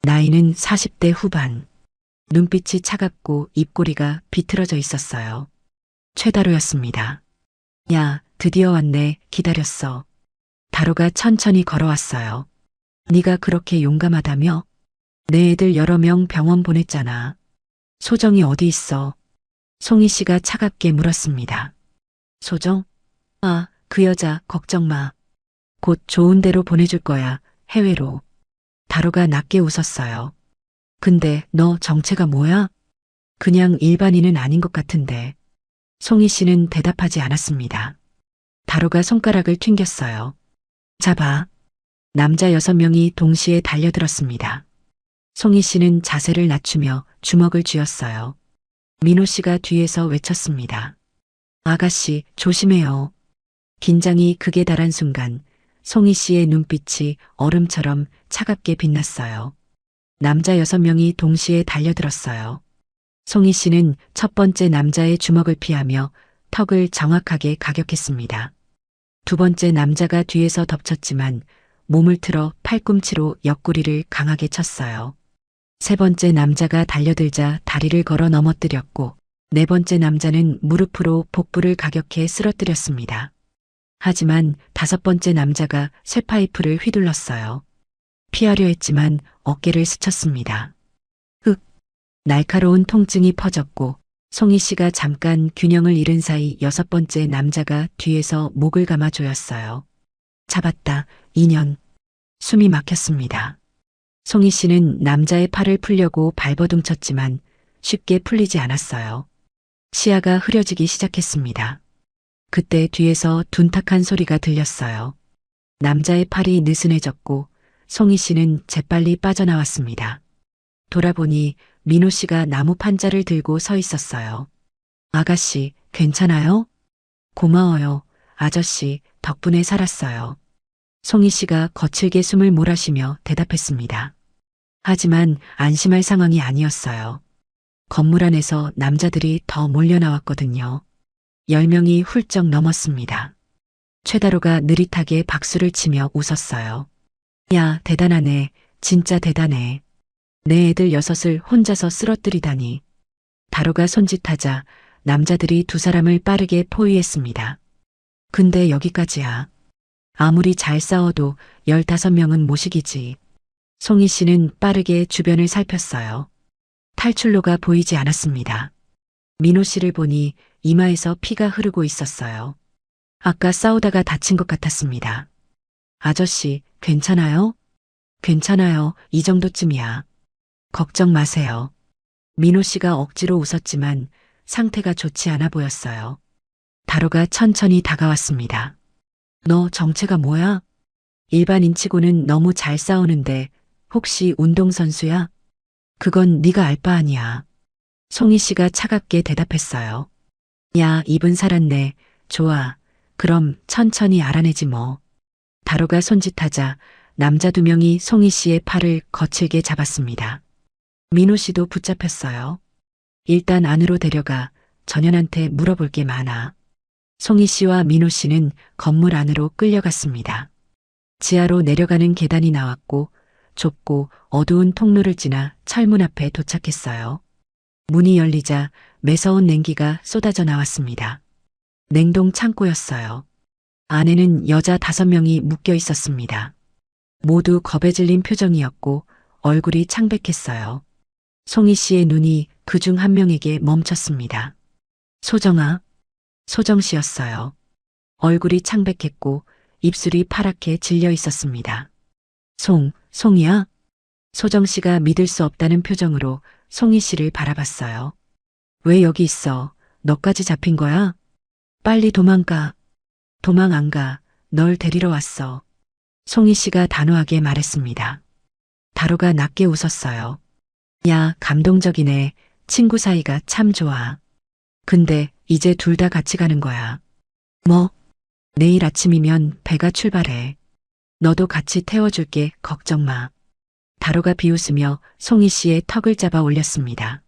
나이는 40대 후반. 눈빛이 차갑고 입꼬리가 비틀어져 있었어요. 최다로였습니다. 야, 드디어 왔네. 기다렸어. 다로가 천천히 걸어왔어요. 네가 그렇게 용감하다며? 내 애들 여러 명 병원 보냈잖아. 소정이 어디 있어? 송희 씨가 차갑게 물었습니다. 소정? 아, 그 여자 걱정 마. 곧 좋은 데로 보내줄 거야. 해외로. 다로가 낮게 웃었어요. 근데 너 정체가 뭐야? 그냥 일반인은 아닌 것 같은데. 송희 씨는 대답하지 않았습니다. 다로가 손가락을 튕겼어요. 잡아. 남자 6명이 동시에 달려들었습니다. 송희 씨는 자세를 낮추며 주먹을 쥐었어요. 민호 씨가 뒤에서 외쳤습니다. 아가씨, 조심해요. 긴장이 극에 달한 순간 송희 씨의 눈빛이 얼음처럼 차갑게 빛났어요. 남자 6명이 동시에 달려들었어요. 송희 씨는 첫 번째 남자의 주먹을 피하며 턱을 정확하게 가격했습니다. 두 번째 남자가 뒤에서 덮쳤지만 몸을 틀어 팔꿈치로 옆구리를 강하게 쳤어요. 세 번째 남자가 달려들자 다리를 걸어 넘어뜨렸고 네 번째 남자는 무릎으로 복부를 가격해 쓰러뜨렸습니다. 하지만 다섯 번째 남자가 쇠파이프를 휘둘렀어요. 피하려 했지만 어깨를 스쳤습니다. 날카로운 통증이 퍼졌고 송희 씨가 잠깐 균형을 잃은 사이 여섯 번째 남자가 뒤에서 목을 감아 조였어요. 잡았다. 2년. 숨이 막혔습니다. 송희 씨는 남자의 팔을 풀려고 발버둥 쳤지만 쉽게 풀리지 않았어요. 시야가 흐려지기 시작했습니다. 그때 뒤에서 둔탁한 소리가 들렸어요. 남자의 팔이 느슨해졌고 송희 씨는 재빨리 빠져나왔습니다. 돌아보니 민호 씨가 나무 판자를 들고 서 있었어요. 아가씨, 괜찮아요? 고마워요. 아저씨, 덕분에 살았어요. 송희 씨가 거칠게 숨을 몰아쉬며 대답했습니다. 하지만 안심할 상황이 아니었어요. 건물 안에서 남자들이 더 몰려나왔거든요. 10명이 훌쩍 넘었습니다. 최다로가 느릿하게 박수를 치며 웃었어요. 야, 대단하네. 진짜 대단해. 내 애들 6을 혼자서 쓰러뜨리다니. 다로가 손짓하자 남자들이 두 사람을 빠르게 포위했습니다. 근데 여기까지야. 아무리 잘 싸워도 15명은 못 이기지. 송희 씨는 빠르게 주변을 살폈어요. 탈출로가 보이지 않았습니다. 민호 씨를 보니 이마에서 피가 흐르고 있었어요. 아까 싸우다가 다친 것 같았습니다. 아저씨, 괜찮아요? 괜찮아요. 이 정도쯤이야. 걱정 마세요. 민호 씨가 억지로 웃었지만 상태가 좋지 않아 보였어요. 다로가 천천히 다가왔습니다. 너 정체가 뭐야? 일반인치고는 너무 잘 싸우는데 혹시 운동선수야? 그건 네가 알 바 아니야. 송희 씨가 차갑게 대답했어요. 야, 입은 살았네. 좋아. 그럼 천천히 알아내지 뭐. 다로가 손짓하자 남자 2명이 송희 씨의 팔을 거칠게 잡았습니다. 민호 씨도 붙잡혔어요. 일단 안으로 데려가 전현한테 물어볼 게 많아. 송희 씨와 민호 씨는 건물 안으로 끌려갔습니다. 지하로 내려가는 계단이 나왔고 좁고 어두운 통로를 지나 철문 앞에 도착했어요. 문이 열리자 매서운 냉기가 쏟아져 나왔습니다. 냉동 창고였어요. 안에는 여자 5명이 묶여 있었습니다. 모두 겁에 질린 표정이었고 얼굴이 창백했어요. 송희 씨의 눈이 그중 한 명에게 멈췄습니다. 소정아. 소정 씨였어요. 얼굴이 창백했고 입술이 파랗게 질려 있었습니다. 송이야? 소정 씨가 믿을 수 없다는 표정으로 송희 씨를 바라봤어요. 왜 여기 있어? 너까지 잡힌 거야? 빨리 도망가. 도망 안 가. 널 데리러 왔어. 송희 씨가 단호하게 말했습니다. 다로가 낮게 웃었어요. 야, 감동적이네. 친구 사이가 참 좋아. 근데 이제 둘 다 같이 가는 거야. 뭐? 내일 아침이면 배가 출발해. 너도 같이 태워줄게. 걱정 마. 다로가 비웃으며 송희 씨의 턱을 잡아 올렸습니다.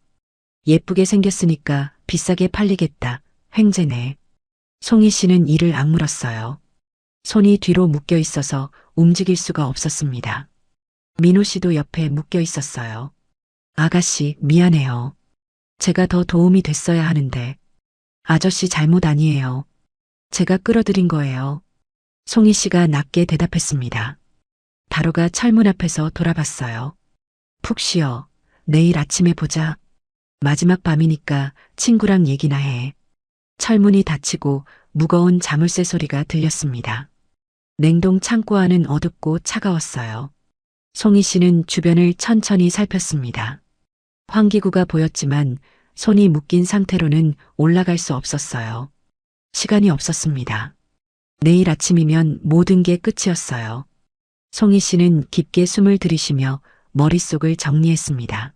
예쁘게 생겼으니까 비싸게 팔리겠다. 횡재네. 송희 씨는 이를 악물었어요. 손이 뒤로 묶여 있어서 움직일 수가 없었습니다. 민호 씨도 옆에 묶여 있었어요. 아가씨, 미안해요. 제가 더 도움이 됐어야 하는데. 아저씨 잘못 아니에요. 제가 끌어들인 거예요. 송희 씨가 낮게 대답했습니다. 다로가 철문 앞에서 돌아봤어요. 푹 쉬어. 내일 아침에 보자. 마지막 밤이니까 친구랑 얘기나 해. 철문이 닫히고 무거운 자물쇠 소리가 들렸습니다. 냉동 창고 안은 어둡고 차가웠어요. 송희 씨는 주변을 천천히 살폈습니다. 환기구가 보였지만 손이 묶인 상태로는 올라갈 수 없었어요. 시간이 없었습니다. 내일 아침이면 모든 게 끝이었어요. 송희 씨는 깊게 숨을 들이쉬며 머릿속을 정리했습니다.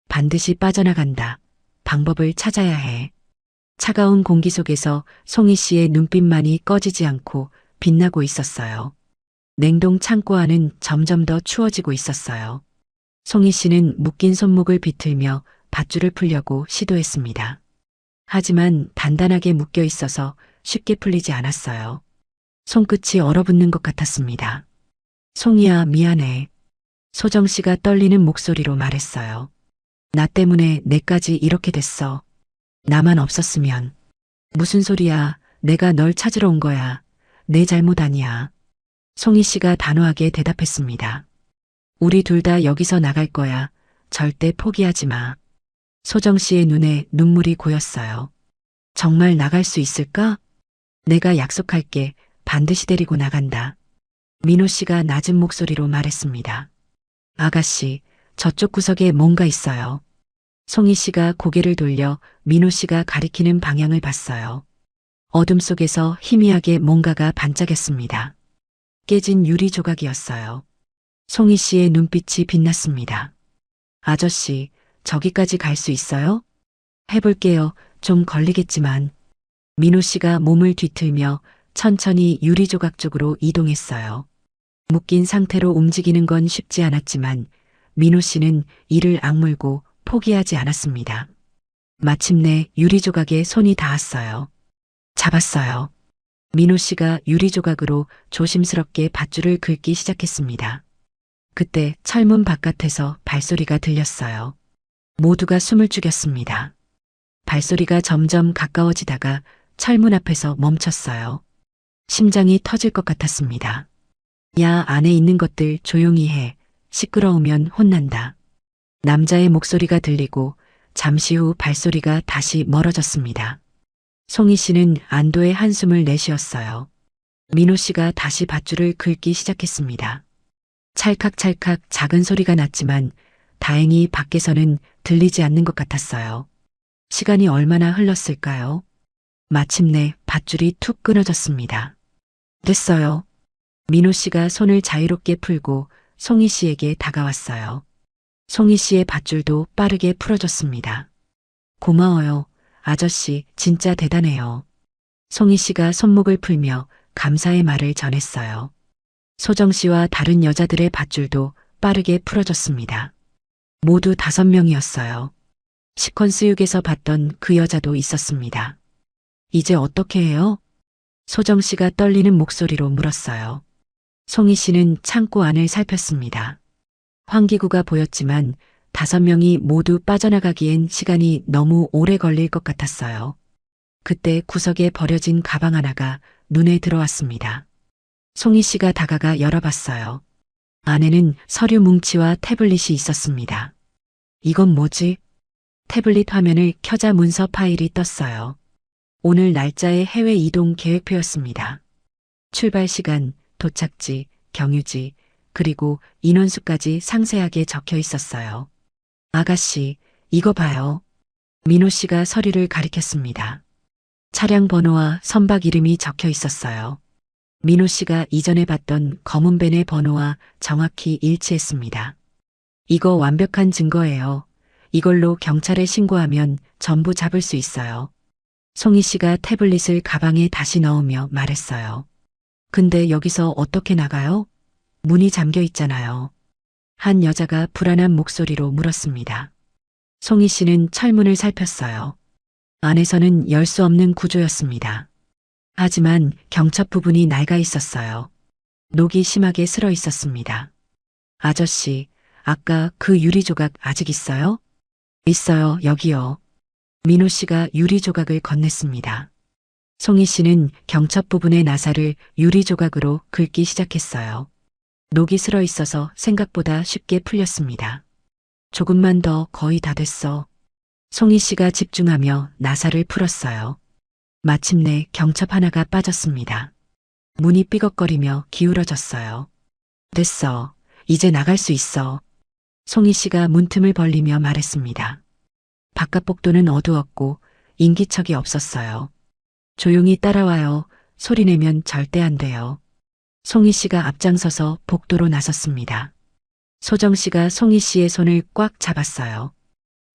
반드시 빠져나간다. 방법을 찾아야 해. 차가운 공기 속에서 송이 씨의 눈빛만이 꺼지지 않고 빛나고 있었어요. 냉동 창고 안은 점점 더 추워지고 있었어요. 송이 씨는 묶인 손목을 비틀며 밧줄을 풀려고 시도했습니다. 하지만 단단하게 묶여 있어서 쉽게 풀리지 않았어요. 손끝이 얼어붙는 것 같았습니다. 송이야, 미안해. 소정 씨가 떨리는 목소리로 말했어요. 나 때문에 내까지 이렇게 됐어. 나만 없었으면. 무슨 소리야. 내가 널 찾으러 온 거야. 내 잘못 아니야. 송이 씨가 단호하게 대답했습니다. 우리 둘 다 여기서 나갈 거야. 절대 포기하지 마. 소정 씨의 눈에 눈물이 고였어요. 정말 나갈 수 있을까? 내가 약속할게. 반드시 데리고 나간다. 민호 씨가 낮은 목소리로 말했습니다. 아가씨, 저쪽 구석에 뭔가 있어요. 송이 씨가 고개를 돌려 민호 씨가 가리키는 방향을 봤어요. 어둠 속에서 희미하게 뭔가가 반짝였습니다. 깨진 유리 조각이었어요. 송이 씨의 눈빛이 빛났습니다. 아저씨, 저기까지 갈 수 있어요? 해볼게요. 좀 걸리겠지만. 민호 씨가 몸을 뒤틀며 천천히 유리 조각 쪽으로 이동했어요. 묶인 상태로 움직이는 건 쉽지 않았지만 민호 씨는 이를 악물고 포기하지 않았습니다. 마침내 유리 조각에 손이 닿았어요. 잡았어요. 민호 씨가 유리 조각으로 조심스럽게 밧줄을 긁기 시작했습니다. 그때 철문 바깥에서 발소리가 들렸어요. 모두가 숨을 죽였습니다. 발소리가 점점 가까워지다가 철문 앞에서 멈췄어요. 심장이 터질 것 같았습니다. 야, 안에 있는 것들 조용히 해. 시끄러우면 혼난다. 남자의 목소리가 들리고 잠시 후 발소리가 다시 멀어졌습니다. 송이 씨는 안도의 한숨을 내쉬었어요. 민호 씨가 다시 밧줄을 긁기 시작했습니다. 찰칵찰칵 작은 소리가 났지만 다행히 밖에서는 들리지 않는 것 같았어요. 시간이 얼마나 흘렀을까요? 마침내 밧줄이 툭 끊어졌습니다. 됐어요. 민호 씨가 손을 자유롭게 풀고 송이 씨에게 다가왔어요. 송이 씨의 밧줄도 빠르게 풀어졌습니다. 고마워요. 아저씨, 진짜 대단해요. 송이 씨가 손목을 풀며 감사의 말을 전했어요. 소정 씨와 다른 여자들의 밧줄도 빠르게 풀어졌습니다. 모두 5명이었어요. 시퀀스육에서 봤던 그 여자도 있었습니다. 이제 어떻게 해요? 소정 씨가 떨리는 목소리로 물었어요. 송이 씨는 창고 안을 살폈습니다. 환기구가 보였지만 5명이 모두 빠져나가기엔 시간이 너무 오래 걸릴 것 같았어요. 그때 구석에 버려진 가방 하나가 눈에 들어왔습니다. 송이 씨가 다가가 열어봤어요. 안에는 서류 뭉치와 태블릿이 있었습니다. 이건 뭐지? 태블릿 화면을 켜자 문서 파일이 떴어요. 오늘 날짜의 해외 이동 계획표였습니다. 출발 시간, 도착지, 경유지, 그리고 인원수까지 상세하게 적혀 있었어요. 아가씨, 이거 봐요. 민호 씨가 서류를 가리켰습니다. 차량 번호와 선박 이름이 적혀 있었어요. 민호 씨가 이전에 봤던 검은 벤의 번호와 정확히 일치했습니다. 이거 완벽한 증거예요. 이걸로 경찰에 신고하면 전부 잡을 수 있어요. 송이 씨가 태블릿을 가방에 다시 넣으며 말했어요. 근데 여기서 어떻게 나가요? 문이 잠겨 있잖아요. 한 여자가 불안한 목소리로 물었습니다. 송이 씨는 철문을 살폈어요. 안에서는 열 수 없는 구조였습니다. 하지만 경첩 부분이 낡아 있었어요. 녹이 심하게 슬어 있었습니다. 아저씨, 아까 그 유리 조각 아직 있어요? 있어요, 여기요. 민호 씨가 유리 조각을 건넸습니다. 송이 씨는 경첩 부분의 나사를 유리 조각으로 긁기 시작했어요. 녹이 슬어 있어서 생각보다 쉽게 풀렸습니다. 조금만 더, 거의 다 됐어. 송이 씨가 집중하며 나사를 풀었어요. 마침내 경첩 하나가 빠졌습니다. 문이 삐걱거리며 기울어졌어요. 됐어. 이제 나갈 수 있어. 송이 씨가 문틈을 벌리며 말했습니다. 바깥 복도는 어두웠고 인기척이 없었어요. 조용히 따라와요. 소리내면 절대 안 돼요. 송이 씨가 앞장서서 복도로 나섰습니다. 소정 씨가 송이 씨의 손을 꽉 잡았어요.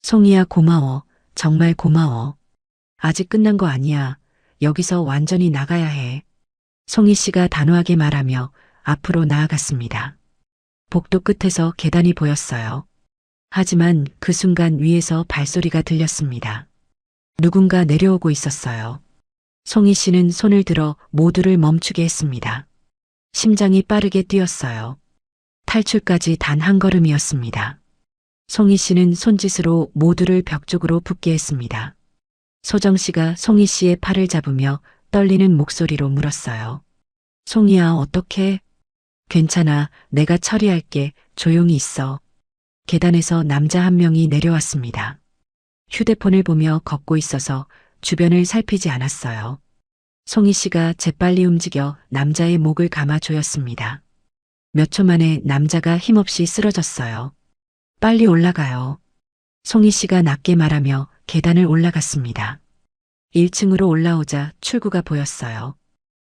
송이야, 고마워. 정말 고마워. 아직 끝난 거 아니야. 여기서 완전히 나가야 해. 송희 씨가 단호하게 말하며 앞으로 나아갔습니다. 복도 끝에서 계단이 보였어요. 하지만 그 순간 위에서 발소리가 들렸습니다. 누군가 내려오고 있었어요. 송희 씨는 손을 들어 모두를 멈추게 했습니다. 심장이 빠르게 뛰었어요. 탈출까지 단 한 걸음이었습니다. 송희 씨는 손짓으로 모두를 벽 쪽으로 붙게 했습니다. 소정 씨가 송희 씨의 팔을 잡으며 떨리는 목소리로 물었어요. 송희야, 어떡해? 괜찮아, 내가 처리할게. 조용히 있어. 계단에서 남자 한 명이 내려왔습니다. 휴대폰을 보며 걷고 있어서 주변을 살피지 않았어요. 송희 씨가 재빨리 움직여 남자의 목을 감아 조였습니다. 몇 초 만에 남자가 힘없이 쓰러졌어요. 빨리 올라가요. 송희 씨가 낮게 말하며 계단을 올라갔습니다. 1층으로 올라오자 출구가 보였어요.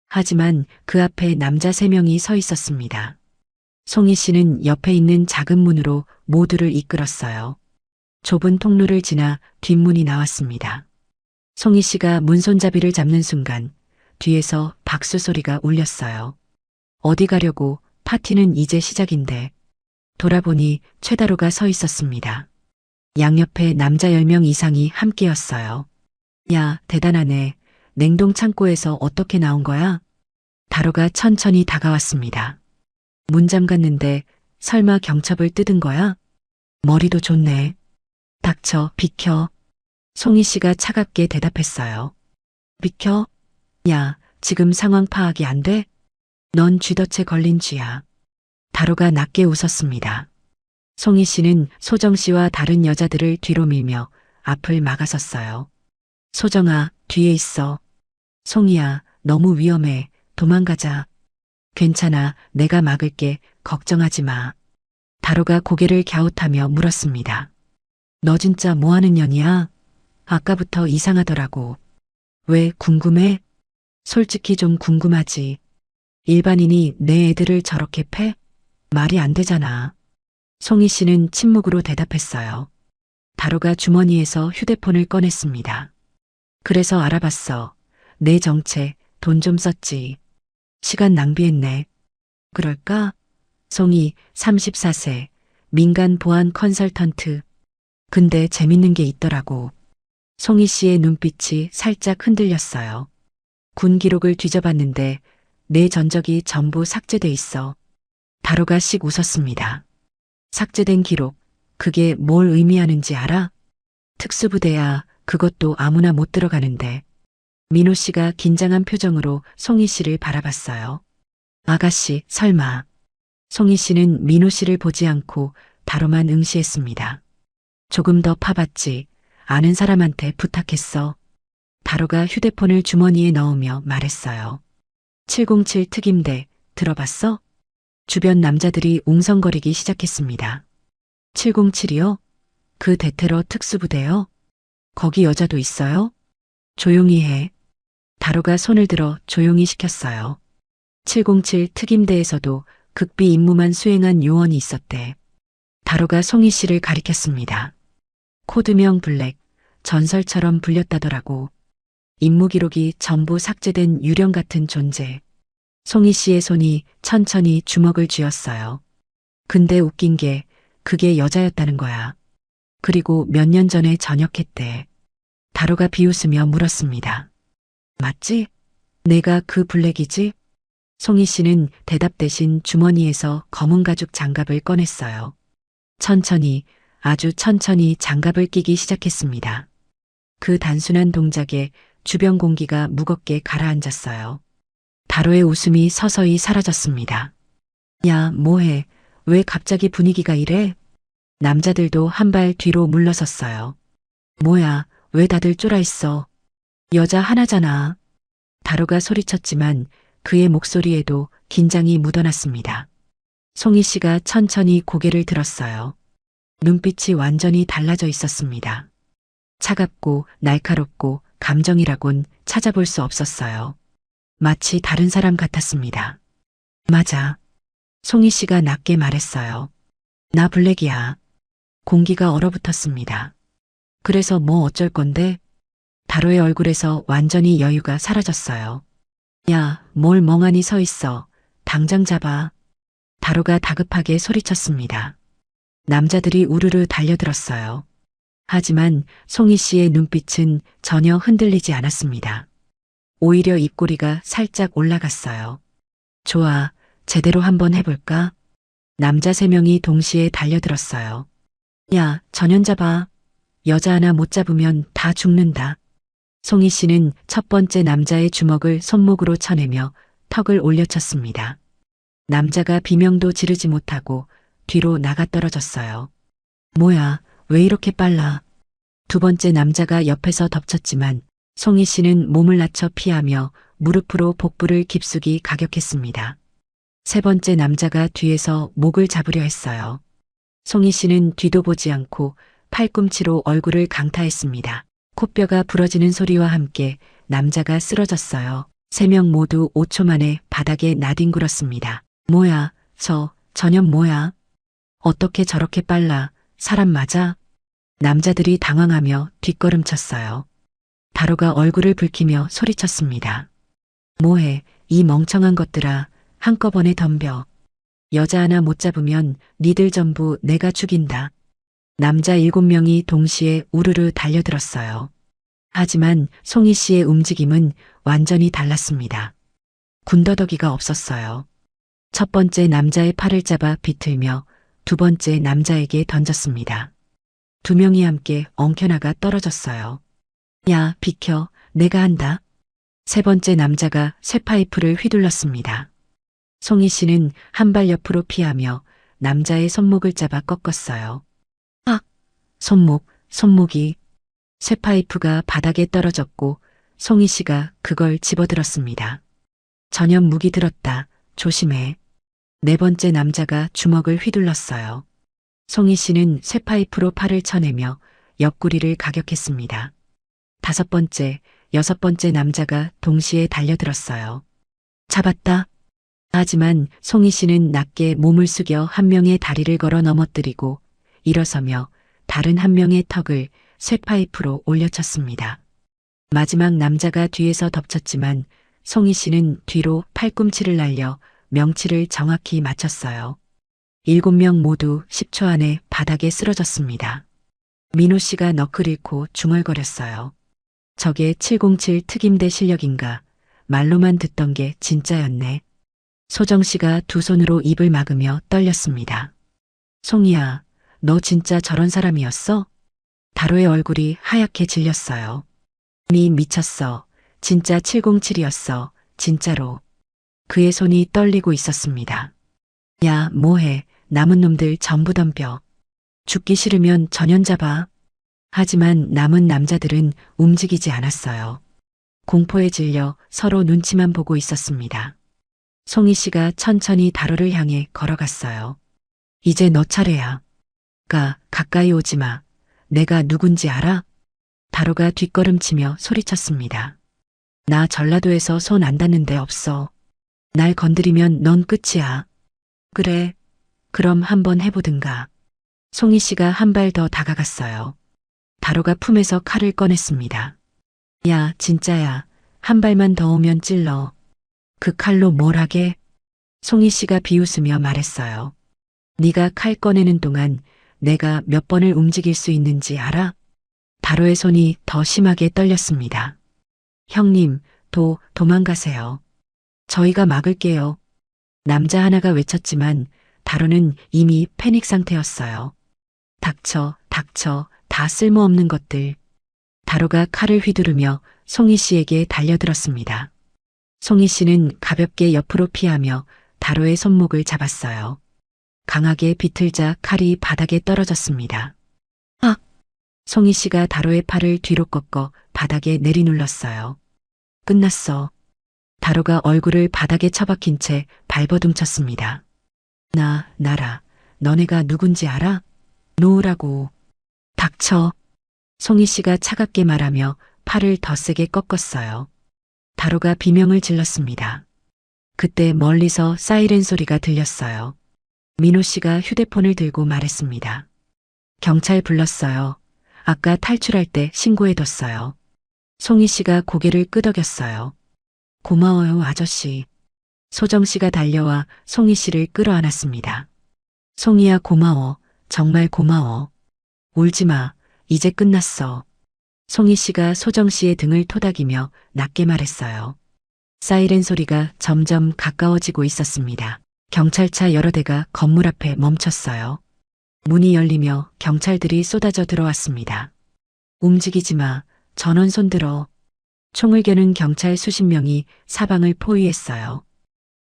하지만 그 앞에 남자 3명이 서 있었습니다. 송희 씨는 옆에 있는 작은 문으로 모두를 이끌었어요. 좁은 통로를 지나 뒷문이 나왔습니다. 송희 씨가 문 손잡이를 잡는 순간 뒤에서 박수 소리가 울렸어요. 어디 가려고? 파티는 이제 시작인데. 돌아보니 최다로가 서 있었습니다. 양옆에 남자 10명 이상이 함께였어요. 야, 대단하네. 냉동 창고에서 어떻게 나온 거야? 다로가 천천히 다가왔습니다. 문 잠갔는데 설마 경첩을 뜯은 거야? 머리도 좋네. 닥쳐, 비켜. 송희 씨가 차갑게 대답했어요. 비켜? 야, 지금 상황 파악이 안 돼? 넌 쥐덫에 걸린 쥐야. 다로가 낮게 웃었습니다. 송희 씨는 소정 씨와 다른 여자들을 뒤로 밀며 앞을 막아섰어요. 소정아, 뒤에 있어. 송희야, 너무 위험해. 도망가자. 괜찮아, 내가 막을게. 걱정하지 마. 다로가 고개를 갸웃하며 물었습니다. 너 진짜 뭐하는 년이야? 아까부터 이상하더라고. 왜, 궁금해? 솔직히 좀 궁금하지. 일반인이 내 애들을 저렇게 패? 말이 안 되잖아. 송희 씨는 침묵으로 대답했어요. 다로가 주머니에서 휴대폰을 꺼냈습니다. 그래서 알아봤어. 내 정체, 돈 좀 썼지. 시간 낭비했네. 그럴까? 송희, 34세, 민간 보안 컨설턴트. 근데 재밌는 게 있더라고. 송희 씨의 눈빛이 살짝 흔들렸어요. 군 기록을 뒤져봤는데 내 전적이 전부 삭제돼 있어. 다로가 씩 웃었습니다. 삭제된 기록, 그게 뭘 의미하는지 알아? 특수부대야, 그것도 아무나 못 들어가는데. 민호 씨가 긴장한 표정으로 송희 씨를 바라봤어요. 아가씨, 설마. 송희 씨는 민호 씨를 보지 않고 다로만 응시했습니다. 조금 더 파봤지. 아는 사람한테 부탁했어. 다로가 휴대폰을 주머니에 넣으며 말했어요. 707 특임대, 들어봤어? 주변 남자들이 웅성거리기 시작했습니다. 707이요? 그 대테러 특수부대요? 거기 여자도 있어요? 조용히 해. 다로가 손을 들어 조용히 시켰어요. 707 특임대에서도 극비 임무만 수행한 요원이 있었대. 다로가 송희 씨를 가리켰습니다. 코드명 블랙, 전설처럼 불렸다더라고. 임무 기록이 전부 삭제된 유령 같은 존재. 송희 씨의 손이 천천히 주먹을 쥐었어요. 근데 웃긴 게 그게 여자였다는 거야. 그리고 몇 년 전에 전역했대. 다로가 비웃으며 물었습니다. 맞지? 내가 그 블랙이지? 송희 씨는 대답 대신 주머니에서 검은 가죽 장갑을 꺼냈어요. 천천히, 아주 천천히 장갑을 끼기 시작했습니다. 그 단순한 동작에 주변 공기가 무겁게 가라앉았어요. 다로의 웃음이 서서히 사라졌습니다. 야, 뭐해? 왜 갑자기 분위기가 이래? 남자들도 한 발 뒤로 물러섰어요. 뭐야, 왜 다들 쫄아있어? 여자 하나잖아. 다로가 소리쳤지만 그의 목소리에도 긴장이 묻어났습니다. 송희 씨가 천천히 고개를 들었어요. 눈빛이 완전히 달라져 있었습니다. 차갑고 날카롭고 감정이라곤 찾아볼 수 없었어요. 마치 다른 사람 같았습니다. 맞아. 송희 씨가 낮게 말했어요. 나 블랙이야. 공기가 얼어붙었습니다. 그래서 뭐 어쩔 건데? 다로의 얼굴에서 완전히 여유가 사라졌어요. 야, 뭘 멍하니 서 있어. 당장 잡아. 다로가 다급하게 소리쳤습니다. 남자들이 우르르 달려들었어요. 하지만 송이 씨의 눈빛은 전혀 흔들리지 않았습니다. 오히려 입꼬리가 살짝 올라갔어요. 좋아, 제대로 한번 해볼까? 남자 3명이 동시에 달려들었어요. 야, 전연 잡아. 여자 하나 못 잡으면 다 죽는다. 송이 씨는 첫 번째 남자의 주먹을 손목으로 쳐내며 턱을 올려쳤습니다. 남자가 비명도 지르지 못하고 뒤로 나가 떨어졌어요. 뭐야, 왜 이렇게 빨라? 두 번째 남자가 옆에서 덮쳤지만 송이 씨는 몸을 낮춰 피하며 무릎으로 복부를 깊숙이 가격했습니다. 세 번째 남자가 뒤에서 목을 잡으려 했어요. 송이 씨는 뒤도 보지 않고 팔꿈치로 얼굴을 강타했습니다. 코뼈가 부러지는 소리와 함께 남자가 쓰러졌어요. 3명 모두 5초 만에 바닥에 나뒹굴었습니다. 뭐야, 전연 뭐야? 어떻게 저렇게 빨라? 사람 맞아? 남자들이 당황하며 뒷걸음쳤어요. 다로가 얼굴을 붉히며 소리쳤습니다. 뭐해, 이 멍청한 것들아, 한꺼번에 덤벼. 여자 하나 못 잡으면 니들 전부 내가 죽인다. 남자 7명이 동시에 우르르 달려들었어요. 하지만 송이 씨의 움직임은 완전히 달랐습니다. 군더더기가 없었어요. 첫 번째 남자의 팔을 잡아 비틀며 두 번째 남자에게 던졌습니다. 2명이 함께 엉켜나가 떨어졌어요. 야, 비켜, 내가 한다. 세 번째 남자가 쇠파이프를 휘둘렀습니다. 송이 씨는 한 발 옆으로 피하며 남자의 손목을 잡아 꺾었어요. 아! 손목이. 쇠파이프가 바닥에 떨어졌고 송이 씨가 그걸 집어들었습니다. 전연 무기 들었다. 조심해. 네 번째 남자가 주먹을 휘둘렀어요. 송이 씨는 쇠파이프로 팔을 쳐내며 옆구리를 가격했습니다. 5번째, 6번째 남자가 동시에 달려들었어요. 잡았다. 하지만 송이 씨는 낮게 몸을 숙여 한 명의 다리를 걸어 넘어뜨리고 일어서며 다른 한 명의 턱을 쇠파이프로 올려쳤습니다. 마지막 남자가 뒤에서 덮쳤지만 송이 씨는 뒤로 팔꿈치를 날려 명치를 정확히 맞췄어요. 7명 모두 10초 안에 바닥에 쓰러졌습니다. 민호 씨가 너클 잃고 중얼거렸어요. 저게 707 특임대 실력인가? 말로만 듣던 게 진짜였네. 소정 씨가 두 손으로 입을 막으며 떨렸습니다. 송이야, 너 진짜 저런 사람이었어? 다로의 얼굴이 하얗게 질렸어요. 니 미쳤어. 진짜 707이었어. 진짜로. 그의 손이 떨리고 있었습니다. 야, 뭐해. 남은 놈들 전부 덤벼. 죽기 싫으면 전연 잡아. 하지만 남은 남자들은 움직이지 않았어요. 공포에 질려 서로 눈치만 보고 있었습니다. 송이 씨가 천천히 다로를 향해 걸어갔어요. 이제 너 차례야. 가까이 오지 마. 내가 누군지 알아? 다로가 뒷걸음치며 소리쳤습니다. 나 전라도에서 손 안 닿는 데 없어. 날 건드리면 넌 끝이야. 그래. 그럼 한번 해보든가. 송이 씨가 한 발 더 다가갔어요. 다로가 품에서 칼을 꺼냈습니다. 야, 진짜야. 한 발만 더 오면 찔러. 그 칼로 뭘 하게? 송이 씨가 비웃으며 말했어요. 네가 칼 꺼내는 동안 내가 몇 번을 움직일 수 있는지 알아? 다로의 손이 더 심하게 떨렸습니다. 형님, 도망가세요. 저희가 막을게요. 남자 하나가 외쳤지만 다로는 이미 패닉 상태였어요. 닥쳐, 다 쓸모없는 것들. 다로가 칼을 휘두르며 송이 씨에게 달려들었습니다. 송이 씨는 가볍게 옆으로 피하며 다로의 손목을 잡았어요. 강하게 비틀자 칼이 바닥에 떨어졌습니다. 아! 송이 씨가 다로의 팔을 뒤로 꺾어 바닥에 내리눌렀어요. 끝났어. 다로가 얼굴을 바닥에 처박힌 채 발버둥쳤습니다. 나라. 너네가 누군지 알아? 놓으라고. 닥쳐. 송이 씨가 차갑게 말하며 팔을 더 세게 꺾었어요. 다로가 비명을 질렀습니다. 그때 멀리서 사이렌 소리가 들렸어요. 민호 씨가 휴대폰을 들고 말했습니다. 경찰 불렀어요. 아까 탈출할 때 신고해뒀어요. 송희 씨가 고개를 끄덕였어요. 고마워요, 아저씨. 소정 씨가 달려와 송희 씨를 끌어안았습니다. 송희야, 고마워. 정말 고마워. 울지 마. 이제 끝났어. 송희 씨가 소정 씨의 등을 토닥이며 낮게 말했어요. 사이렌 소리가 점점 가까워지고 있었습니다. 경찰차 여러 대가 건물 앞에 멈췄어요. 문이 열리며 경찰들이 쏟아져 들어왔습니다. 움직이지 마. 전원 손들어. 총을 겨눈 경찰 수십 명이 사방을 포위했어요.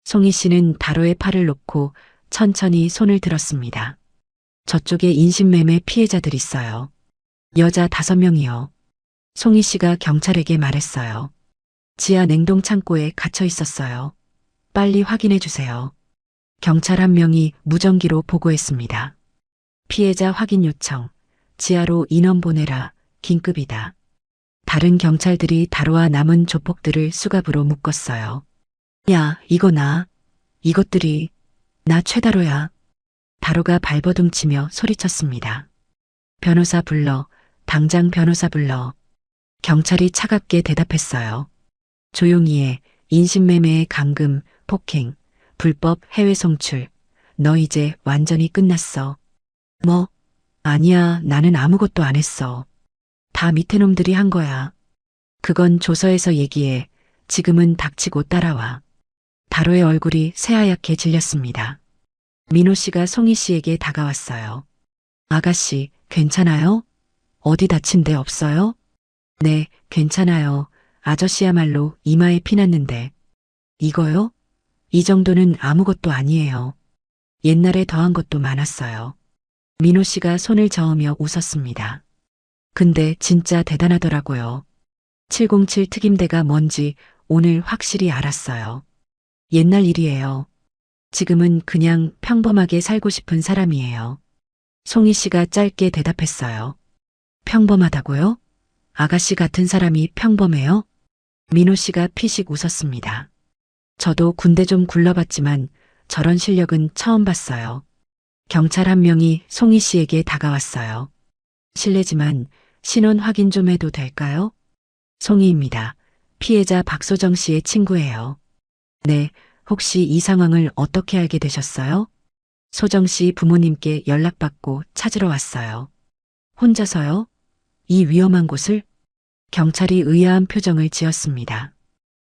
송희 씨는 다로에 팔을 놓고 천천히 손을 들었습니다. 저쪽에 인신매매 피해자들 있어요. 여자 5명이요. 송희 씨가 경찰에게 말했어요. 지하 냉동 창고에 갇혀 있었어요. 빨리 확인해 주세요. 경찰 한 명이 무전기로 보고했습니다. 피해자 확인 요청. 지하로 인원 보내라. 긴급이다. 다른 경찰들이 다로와 남은 조폭들을 수갑으로 묶었어요. 야, 이거 나. 이것들이. 나 최다로야. 다로가 발버둥치며 소리쳤습니다. 변호사 불러. 당장 변호사 불러. 경찰이 차갑게 대답했어요. 조용히 해. 인신매매의 감금, 폭행, 불법 해외 송출. 너 이제 완전히 끝났어. 뭐? 아니야, 나는 아무것도 안 했어. 다 밑에 놈들이 한 거야. 그건 조서에서 얘기해. 지금은 닥치고 따라와. 다로의 얼굴이 새하얗게 질렸습니다. 민호 씨가 송희 씨에게 다가왔어요. 아가씨, 괜찮아요? 어디 다친 데 없어요? 네, 괜찮아요. 아저씨야말로 이마에 피났는데. 이거요? 이 정도는 아무것도 아니에요. 옛날에 더한 것도 많았어요. 민호 씨가 손을 저으며 웃었습니다. 근데 진짜 대단하더라고요. 707 특임대가 뭔지 오늘 확실히 알았어요. 옛날 일이에요. 지금은 그냥 평범하게 살고 싶은 사람이에요. 송희 씨가 짧게 대답했어요. 평범하다고요? 아가씨 같은 사람이 평범해요? 민호 씨가 피식 웃었습니다. 저도 군대 좀 굴러봤지만 저런 실력은 처음 봤어요. 경찰 한 명이 송희 씨에게 다가왔어요. 실례지만 신원 확인 좀 해도 될까요? 송희입니다. 피해자 박소정 씨의 친구예요. 네, 혹시 이 상황을 어떻게 알게 되셨어요? 소정 씨 부모님께 연락받고 찾으러 왔어요. 혼자서요? 이 위험한 곳을? 경찰이 의아한 표정을 지었습니다.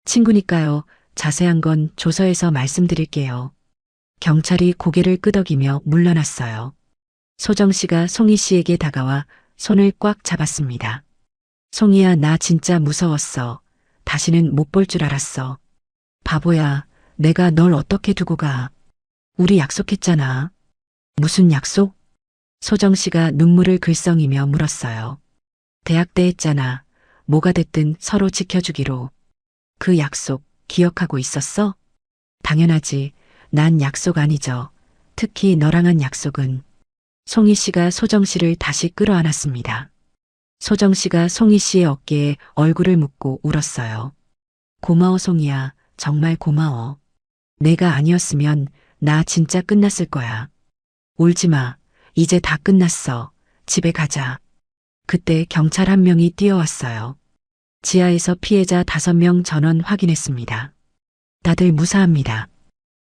친구니까요. 자세한 건 조서에서 말씀드릴게요. 경찰이 고개를 끄덕이며 물러났어요. 소정 씨가 송희 씨에게 다가와 손을 꽉 잡았습니다. 송희야, 나 진짜 무서웠어. 다시는 못 볼 줄 알았어. 바보야, 내가 널 어떻게 두고 가. 우리 약속했잖아. 무슨 약속? 소정 씨가 눈물을 글썽이며 물었어요. 대학 때 했잖아. 뭐가 됐든 서로 지켜주기로. 그 약속 기억하고 있었어? 당연하지. 난 약속 안 잊어. 특히 너랑 한 약속은. 송희 씨가 소정 씨를 다시 끌어안았습니다. 소정 씨가 송희 씨의 어깨에 얼굴을 묻고 울었어요. 고마워, 송희야. 정말 고마워. 내가 아니었으면 나 진짜 끝났을 거야. 울지 마. 이제 다 끝났어. 집에 가자. 그때 경찰 한 명이 뛰어왔어요. 지하에서 피해자 5명 전원 확인했습니다. 다들 무사합니다.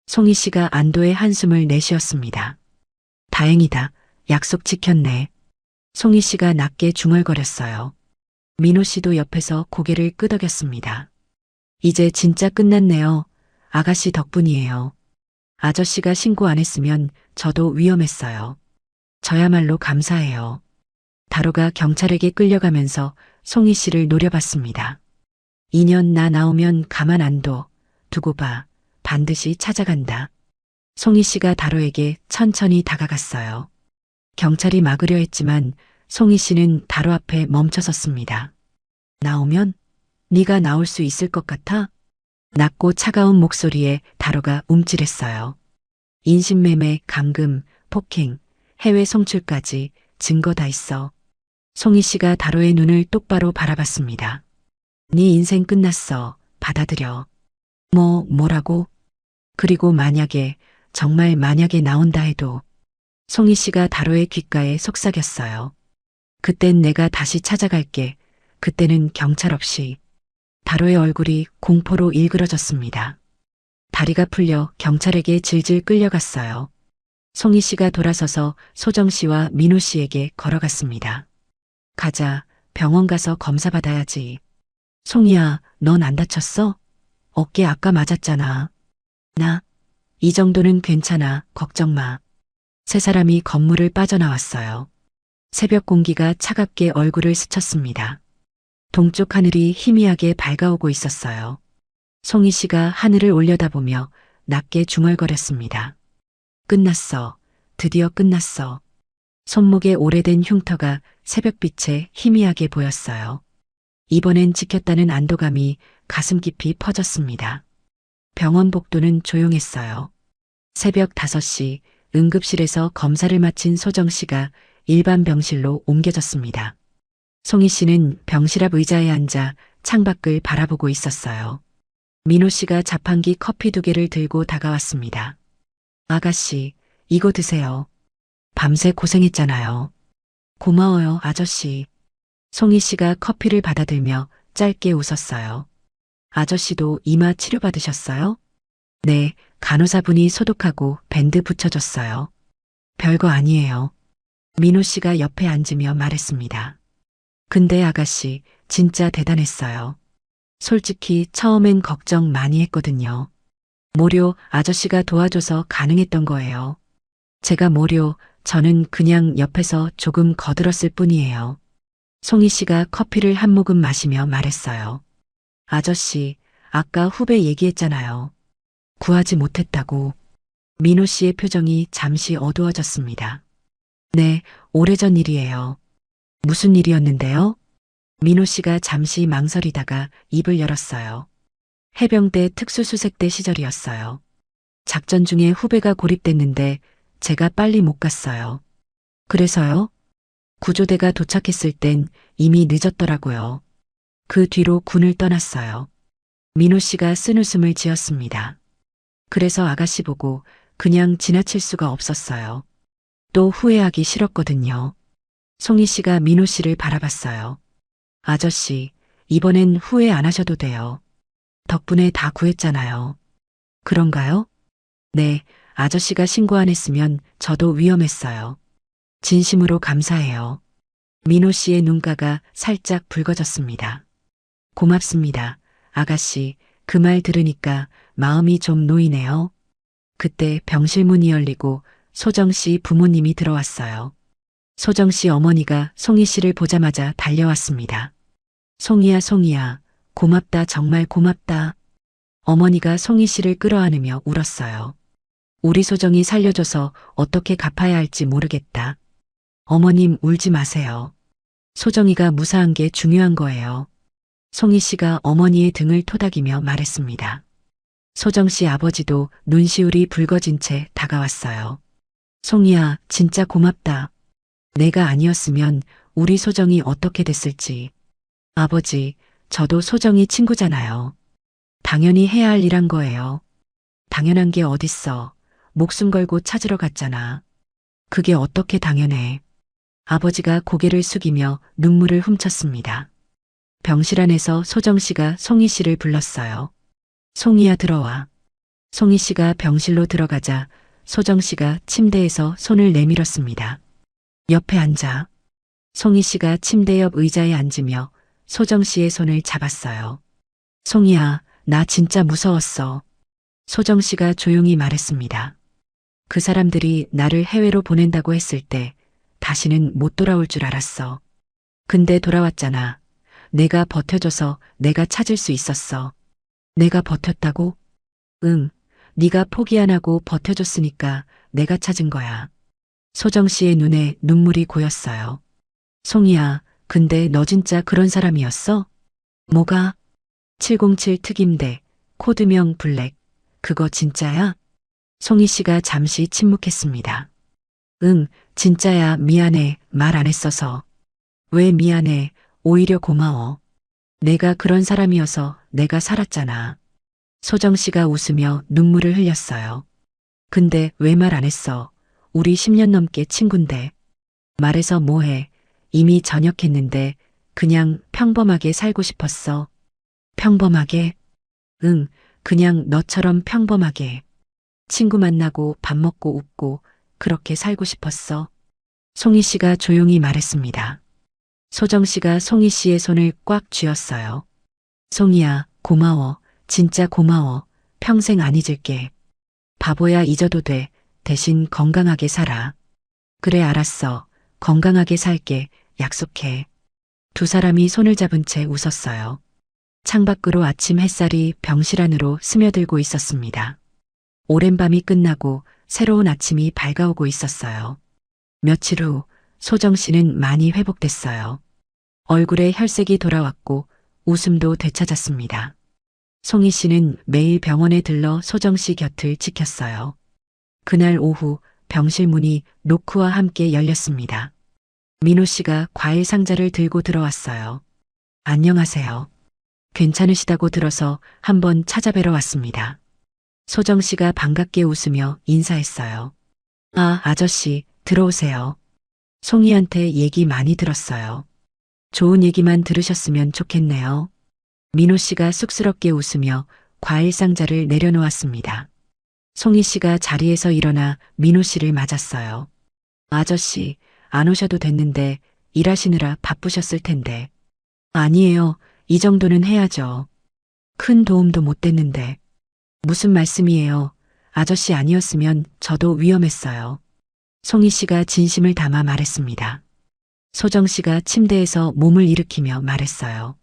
송희 씨가 안도의 한숨을 내쉬었습니다. 다행이다. 약속 지켰네. 송희 씨가 낮게 중얼거렸어요. 민호 씨도 옆에서 고개를 끄덕였습니다. 이제 진짜 끝났네요. 아가씨 덕분이에요. 아저씨가 신고 안 했으면 저도 위험했어요. 저야말로 감사해요. 다로가 경찰에게 끌려가면서 송희 씨를 노려봤습니다. 2년 나 나오면 가만 안 둬. 두고 봐. 반드시 찾아간다. 송희 씨가 다로에게 천천히 다가갔어요. 경찰이 막으려 했지만 송희 씨는 다로 앞에 멈춰섰습니다. 나오면? 네가 나올 수 있을 것 같아? 낮고 차가운 목소리에 다로가 움찔했어요. 인신매매, 감금, 폭행, 해외 송출까지 증거 다 있어. 송희 씨가 다로의 눈을 똑바로 바라봤습니다. 네 인생 끝났어. 받아들여. 뭐라고? 그리고 만약에, 정말 만약에 나온다 해도. 송희 씨가 다로의 귓가에 속삭였어요. 그땐 내가 다시 찾아갈게. 그때는 경찰 없이 다로의 얼굴이 공포로 일그러졌습니다. 다리가 풀려 경찰에게 질질 끌려갔어요. 송희 씨가 돌아서서 소정 씨와 민호 씨에게 걸어갔습니다. 가자, 병원 가서 검사 받아야지. 송희야, 넌 안 다쳤어? 어깨 아까 맞았잖아. 나, 이 정도는 괜찮아, 걱정 마. 세 사람이 건물을 빠져나왔어요. 새벽 공기가 차갑게 얼굴을 스쳤습니다. 동쪽 하늘이 희미하게 밝아오고 있었어요. 송희 씨가 하늘을 올려다보며 낮게 중얼거렸습니다. 끝났어. 드디어 끝났어. 손목에 오래된 흉터가 새벽빛에 희미하게 보였어요. 이번엔 지켰다는 안도감이 가슴 깊이 퍼졌습니다. 병원 복도는 조용했어요. 새벽 5시 응급실에서 검사를 마친 소정 씨가 일반 병실로 옮겨졌습니다. 송희 씨는 병실 앞 의자에 앉아 창밖을 바라보고 있었어요. 민호 씨가 자판기 커피 2개를 들고 다가왔습니다. 아가씨, 이거 드세요. 밤새 고생했잖아요. 고마워요, 아저씨. 송희 씨가 커피를 받아들며 짧게 웃었어요. 아저씨도 이마 치료받으셨어요? 네, 간호사분이 소독하고 밴드 붙여줬어요. 별거 아니에요. 민호 씨가 옆에 앉으며 말했습니다. 근데 아가씨, 진짜 대단했어요. 솔직히 처음엔 걱정 많이 했거든요. 모료 아저씨가 도와줘서 가능했던 거예요. 제가 모료, 저는 그냥 옆에서 조금 거들었을 뿐이에요. 송희 씨가 커피를 한 모금 마시며 말했어요. 아저씨, 아까 후배 얘기했잖아요. 구하지 못했다고. 민호 씨의 표정이 잠시 어두워졌습니다. 네, 오래전 일이에요. 무슨 일이었는데요? 민호 씨가 잠시 망설이다가 입을 열었어요. 해병대 특수수색대 시절이었어요. 작전 중에 후배가 고립됐는데 제가 빨리 못 갔어요. 그래서요? 구조대가 도착했을 땐 이미 늦었더라고요. 그 뒤로 군을 떠났어요. 민호 씨가 쓴웃음을 지었습니다. 그래서 아가씨 보고 그냥 지나칠 수가 없었어요. 또 후회하기 싫었거든요. 송희 씨가 민호 씨를 바라봤어요. 아저씨, 이번엔 후회 안 하셔도 돼요. 덕분에 다 구했잖아요. 그런가요? 네, 아저씨가 신고 안 했으면 저도 위험했어요. 진심으로 감사해요. 민호 씨의 눈가가 살짝 붉어졌습니다. 고맙습니다. 아가씨, 그 말 들으니까 마음이 좀 놓이네요. 그때 병실 문이 열리고 소정 씨 부모님이 들어왔어요. 소정 씨 어머니가 송희 씨를 보자마자 달려왔습니다. 송희야, 송희야, 고맙다, 정말 고맙다. 어머니가 송희 씨를 끌어안으며 울었어요. 우리 소정이 살려줘서 어떻게 갚아야 할지 모르겠다. 어머님 울지 마세요. 소정이가 무사한 게 중요한 거예요. 송희 씨가 어머니의 등을 토닥이며 말했습니다. 소정 씨 아버지도 눈시울이 붉어진 채 다가왔어요. 송희야, 진짜 고맙다. 내가 아니었으면 우리 소정이 어떻게 됐을지. 아버지, 저도 소정이 친구잖아요. 당연히 해야 할 일 한 거예요. 당연한 게 어딨어. 목숨 걸고 찾으러 갔잖아. 그게 어떻게 당연해. 아버지가 고개를 숙이며 눈물을 훔쳤습니다. 병실 안에서 소정 씨가 송희 씨를 불렀어요. 송희야, 들어와. 송희 씨가 병실로 들어가자 소정 씨가 침대에서 손을 내밀었습니다. 옆에 앉아. 송희 씨가 침대 옆 의자에 앉으며 소정 씨의 손을 잡았어요. 송희야, 나 진짜 무서웠어. 소정 씨가 조용히 말했습니다. 그 사람들이 나를 해외로 보낸다고 했을 때 다시는 못 돌아올 줄 알았어. 근데 돌아왔잖아. 내가 버텨줘서 내가 찾을 수 있었어. 내가 버텼다고? 응, 네가 포기 안 하고 버텨줬으니까 내가 찾은 거야. 소정 씨의 눈에 눈물이 고였어요. 송희야, 근데 너 진짜 그런 사람이었어? 뭐가? 707 특임대, 코드명 블랙, 그거 진짜야? 송희 씨가 잠시 침묵했습니다. 응, 진짜야. 미안해. 말 안 했어서. 왜 미안해. 오히려 고마워. 내가 그런 사람이어서 내가 살았잖아. 소정 씨가 웃으며 눈물을 흘렸어요. 근데 왜 말 안 했어? 우리 10년 넘게 친군데. 말해서 뭐해. 이미 전역했는데 그냥 평범하게 살고 싶었어. 평범하게? 응, 그냥 너처럼 평범하게. 친구 만나고 밥 먹고 웃고 그렇게 살고 싶었어. 송희 씨가 조용히 말했습니다. 소정 씨가 송희 씨의 손을 꽉 쥐었어요. 송희야, 고마워. 진짜 고마워. 평생 안 잊을게. 바보야, 잊어도 돼. 대신 건강하게 살아. 그래, 알았어. 건강하게 살게. 약속해. 두 사람이 손을 잡은 채 웃었어요. 창밖으로 아침 햇살이 병실 안으로 스며들고 있었습니다. 오랜 밤이 끝나고 새로운 아침이 밝아오고 있었어요. 며칠 후 소정 씨는 많이 회복됐어요. 얼굴에 혈색이 돌아왔고 웃음도 되찾았습니다. 송희 씨는 매일 병원에 들러 소정 씨 곁을 지켰어요. 그날 오후 병실 문이 노크와 함께 열렸습니다. 민호 씨가 과일 상자를 들고 들어왔어요. 안녕하세요. 괜찮으시다고 들어서 한번 찾아뵈러 왔습니다. 소정 씨가 반갑게 웃으며 인사했어요. 아, 아저씨, 들어오세요. 송이한테 얘기 많이 들었어요. 좋은 얘기만 들으셨으면 좋겠네요. 민호 씨가 쑥스럽게 웃으며 과일 상자를 내려놓았습니다. 송이 씨가 자리에서 일어나 민호 씨를 맞았어요. 아저씨, 안 오셔도 됐는데 일하시느라 바쁘셨을 텐데. 아니에요. 이 정도는 해야죠. 큰 도움도 못 됐는데. 무슨 말씀이에요? 아저씨 아니었으면 저도 위험했어요. 송희 씨가 진심을 담아 말했습니다. 소정 씨가 침대에서 몸을 일으키며 말했어요.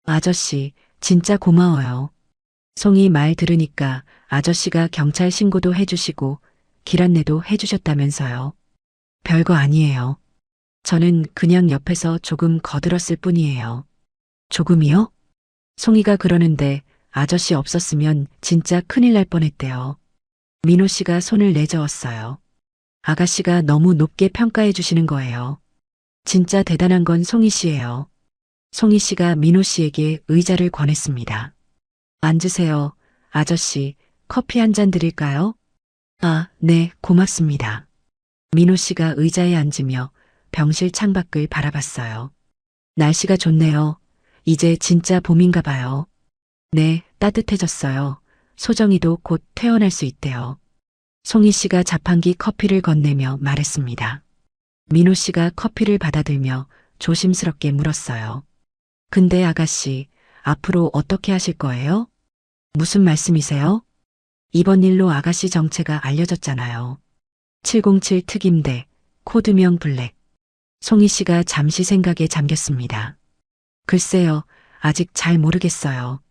아저씨, 진짜 고마워요. 송이 말 들으니까 아저씨가 경찰 신고도 해주시고 길 안내도 해주셨다면서요. 별거 아니에요. 저는 그냥 옆에서 조금 거들었을 뿐이에요. 조금이요? 송이가 그러는데 아저씨 없었으면 진짜 큰일 날 뻔했대요. 민호 씨가 손을 내저었어요. 아가씨가 너무 높게 평가해 주시는 거예요. 진짜 대단한 건 송이 씨예요. 송이 씨가 민호 씨에게 의자를 권했습니다. 앉으세요. 아저씨, 커피 한 잔 드릴까요? 아, 네, 고맙습니다. 민호 씨가 의자에 앉으며 병실 창밖을 바라봤어요. 날씨가 좋네요. 이제 진짜 봄인가 봐요. 네, 따뜻해졌어요. 소정이도 곧 퇴원할 수 있대요. 송희 씨가 자판기 커피를 건네며 말했습니다. 민호 씨가 커피를 받아들며 조심스럽게 물었어요. 근데 아가씨, 앞으로 어떻게 하실 거예요? 무슨 말씀이세요? 이번 일로 아가씨 정체가 알려졌잖아요. 707 특임대, 코드명 블랙. 송희 씨가 잠시 생각에 잠겼습니다. 글쎄요, 아직 잘 모르겠어요.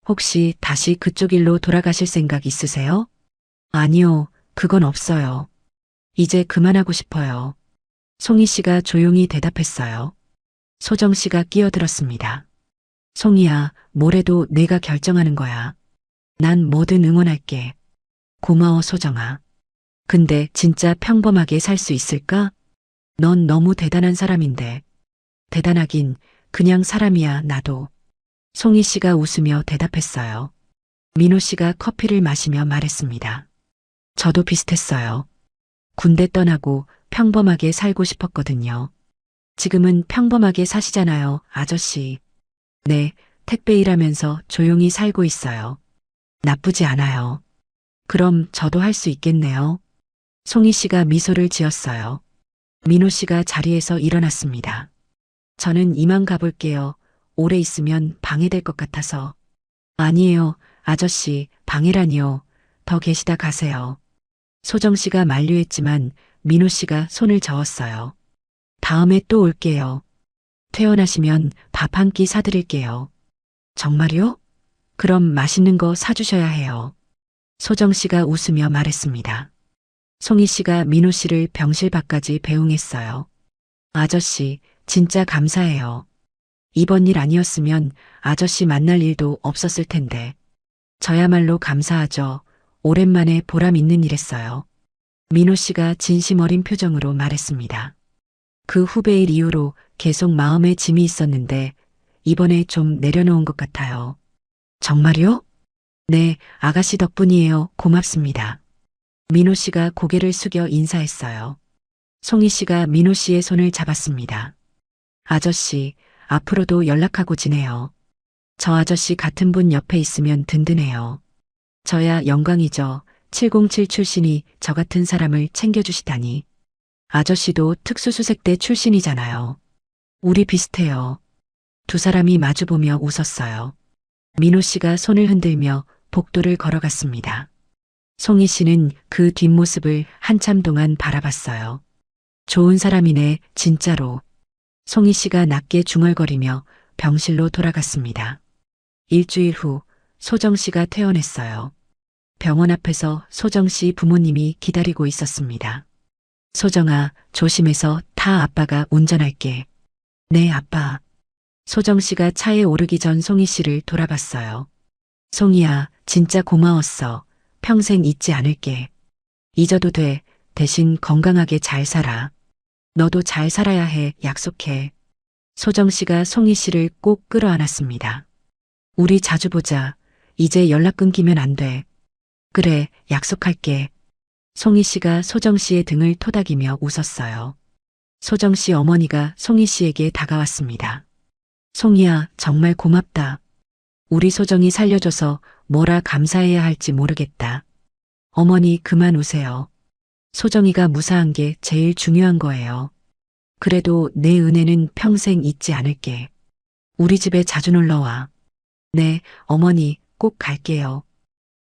혹시 다시 그쪽 일로 돌아가실 생각 있으세요? 아니요, 그건 없어요. 이제 그만하고 싶어요. 송희 씨가 조용히 대답했어요. 소정 씨가 끼어들었습니다. 송희야, 뭐래도 내가 결정하는 거야. 난 뭐든 응원할게. 고마워, 소정아. 근데 진짜 평범하게 살 수 있을까? 넌 너무 대단한 사람인데. 대단하긴 그냥 사람이야, 나도. 송희 씨가 웃으며 대답했어요. 민호 씨가 커피를 마시며 말했습니다. 저도 비슷했어요. 군대 떠나고 평범하게 살고 싶었거든요. 지금은 평범하게 사시잖아요, 아저씨. 네, 택배 일하면서 조용히 살고 있어요. 나쁘지 않아요. 그럼 저도 할 수 있겠네요. 송희 씨가 미소를 지었어요. 민호 씨가 자리에서 일어났습니다. 저는 이만 가볼게요. 오래 있으면 방해될 것 같아서. 아니에요, 아저씨, 방해라니요. 더 계시다 가세요. 소정 씨가 만류했지만 민호 씨가 손을 저었어요. 다음에 또 올게요. 퇴원하시면 밥 한 끼 사드릴게요. 정말요? 그럼 맛있는 거 사주셔야 해요. 소정 씨가 웃으며 말했습니다. 송희 씨가 민호 씨를 병실 밖까지 배웅했어요. 아저씨, 진짜 감사해요. 이번 일 아니었으면 아저씨 만날 일도 없었을 텐데. 저야말로 감사하죠. 오랜만에 보람 있는 일했어요. 민호 씨가 진심 어린 표정으로 말했습니다. 그 후배일 이후로 계속 마음에 짐이 있었는데 이번에 좀 내려놓은 것 같아요. 정말요? 네, 아가씨 덕분이에요. 고맙습니다. 민호 씨가 고개를 숙여 인사했어요. 송희 씨가 민호 씨의 손을 잡았습니다. 아저씨, 앞으로도 연락하고 지내요. 저 아저씨 같은 분 옆에 있으면 든든해요. 저야 영광이죠. 707 출신이 저 같은 사람을 챙겨주시다니. 아저씨도 특수수색대 출신이잖아요. 우리 비슷해요. 두 사람이 마주보며 웃었어요. 민호 씨가 손을 흔들며 복도를 걸어갔습니다. 송희 씨는 그 뒷모습을 한참 동안 바라봤어요. 좋은 사람이네, 진짜로. 송희 씨가 낮게 중얼거리며 병실로 돌아갔습니다. 일주일 후 소정 씨가 퇴원했어요. 병원 앞에서 소정 씨 부모님이 기다리고 있었습니다. 소정아, 조심해서 타. 아빠가 운전할게. 네, 아빠. 소정 씨가 차에 오르기 전 송희 씨를 돌아봤어요. 송희야, 진짜 고마웠어. 평생 잊지 않을게. 잊어도 돼. 대신 건강하게 잘 살아. 너도 잘 살아야 해. 약속해. 소정 씨가 송희 씨를 꼭 끌어안았습니다. 우리 자주 보자. 이제 연락 끊기면 안 돼. 그래, 약속할게. 송희 씨가 소정 씨의 등을 토닥이며 웃었어요. 소정 씨 어머니가 송희 씨에게 다가왔습니다. 송희야, 정말 고맙다. 우리 소정이 살려줘서 뭐라 감사해야 할지 모르겠다. 어머니, 그만 우세요. 소정이가 무사한 게 제일 중요한 거예요. 그래도 내 은혜는 평생 잊지 않을게. 우리 집에 자주 놀러와. 네, 어머니, 꼭 갈게요.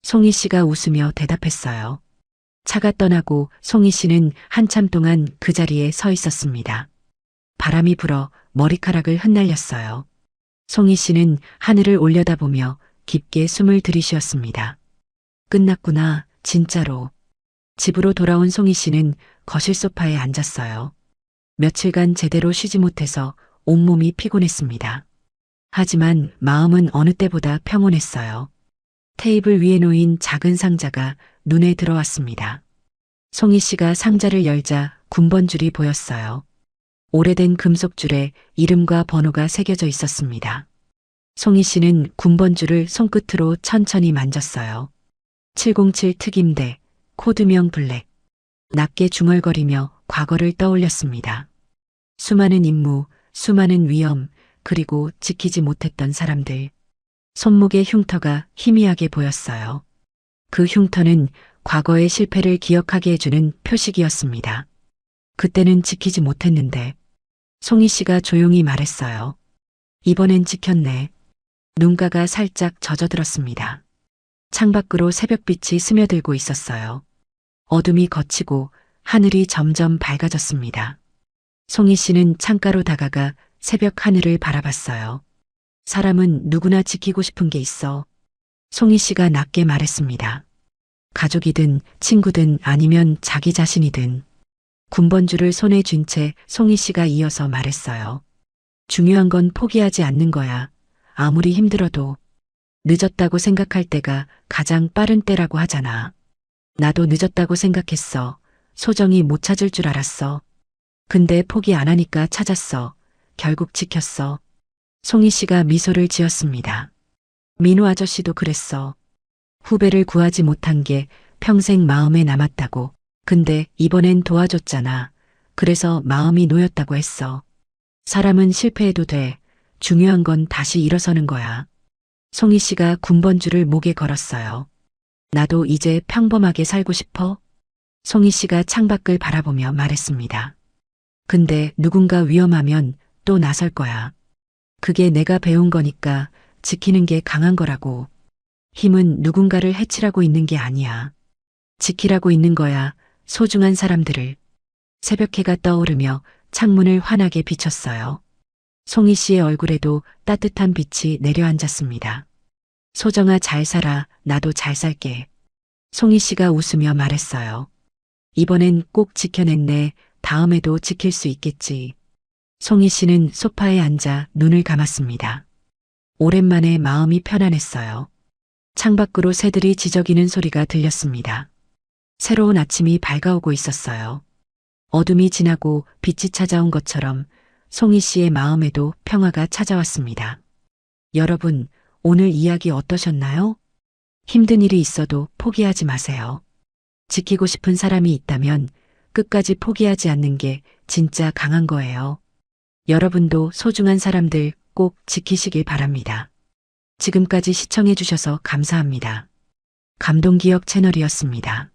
송희 씨가 웃으며 대답했어요. 차가 떠나고 송희 씨는 한참 동안 그 자리에 서 있었습니다. 바람이 불어 머리카락을 흩날렸어요. 송희 씨는 하늘을 올려다보며 깊게 숨을 들이쉬었습니다. 끝났구나, 진짜로. 집으로 돌아온 송희 씨는 거실 소파에 앉았어요. 며칠간 제대로 쉬지 못해서 온몸이 피곤했습니다. 하지만 마음은 어느 때보다 평온했어요. 테이블 위에 놓인 작은 상자가 눈에 들어왔습니다. 송희 씨가 상자를 열자 군번줄이 보였어요. 오래된 금속줄에 이름과 번호가 새겨져 있었습니다. 송희 씨는 군번줄을 손끝으로 천천히 만졌어요. 707 특임대, 코드명 블랙. 낮게 중얼거리며 과거를 떠올렸습니다. 수많은 임무, 수많은 위험, 그리고 지키지 못했던 사람들. 손목의 흉터가 희미하게 보였어요. 그 흉터는 과거의 실패를 기억하게 해주는 표식이었습니다. 그때는 지키지 못했는데. 송희 씨가 조용히 말했어요. 이번엔 지켰네. 눈가가 살짝 젖어들었습니다. 창밖으로 새벽빛이 스며들고 있었어요. 어둠이 걷히고 하늘이 점점 밝아졌습니다. 송희 씨는 창가로 다가가 새벽 하늘을 바라봤어요. 사람은 누구나 지키고 싶은 게 있어. 송희 씨가 낮게 말했습니다. 가족이든 친구든 아니면 자기 자신이든. 군번줄을 손에 쥔 채 송희 씨가 이어서 말했어요. 중요한 건 포기하지 않는 거야. 아무리 힘들어도. 늦었다고 생각할 때가 가장 빠른 때라고 하잖아. 나도 늦었다고 생각했어. 소정이 못 찾을 줄 알았어. 근데 포기 안 하니까 찾았어. 결국 지켰어. 송희 씨가 미소를 지었습니다. 민호 아저씨도 그랬어. 후배를 구하지 못한 게 평생 마음에 남았다고. 근데 이번엔 도와줬잖아. 그래서 마음이 놓였다고 했어. 사람은 실패해도 돼. 중요한 건 다시 일어서는 거야. 송희 씨가 군번줄을 목에 걸었어요. 나도 이제 평범하게 살고 싶어? 송희 씨가 창밖을 바라보며 말했습니다. 근데 누군가 위험하면 또 나설 거야. 그게 내가 배운 거니까 지키는 게 강한 거라고. 힘은 누군가를 해치라고 있는 게 아니야. 지키라고 있는 거야. 소중한 사람들을. 새벽해가 떠오르며 창문을 환하게 비췄어요. 송희 씨의 얼굴에도 따뜻한 빛이 내려앉았습니다. 소정아, 잘 살아. 나도 잘 살게. 송희 씨가 웃으며 말했어요. 이번엔 꼭 지켜냈네. 다음에도 지킬 수 있겠지. 송희 씨는 소파에 앉아 눈을 감았습니다. 오랜만에 마음이 편안했어요. 창밖으로 새들이 지저귀는 소리가 들렸습니다. 새로운 아침이 밝아오고 있었어요. 어둠이 지나고 빛이 찾아온 것처럼 송희 씨의 마음에도 평화가 찾아왔습니다. 여러분, 오늘 이야기 어떠셨나요? 힘든 일이 있어도 포기하지 마세요. 지키고 싶은 사람이 있다면 끝까지 포기하지 않는 게 진짜 강한 거예요. 여러분도 소중한 사람들 꼭 지키시길 바랍니다. 지금까지 시청해 주셔서 감사합니다. 감동기억 채널이었습니다.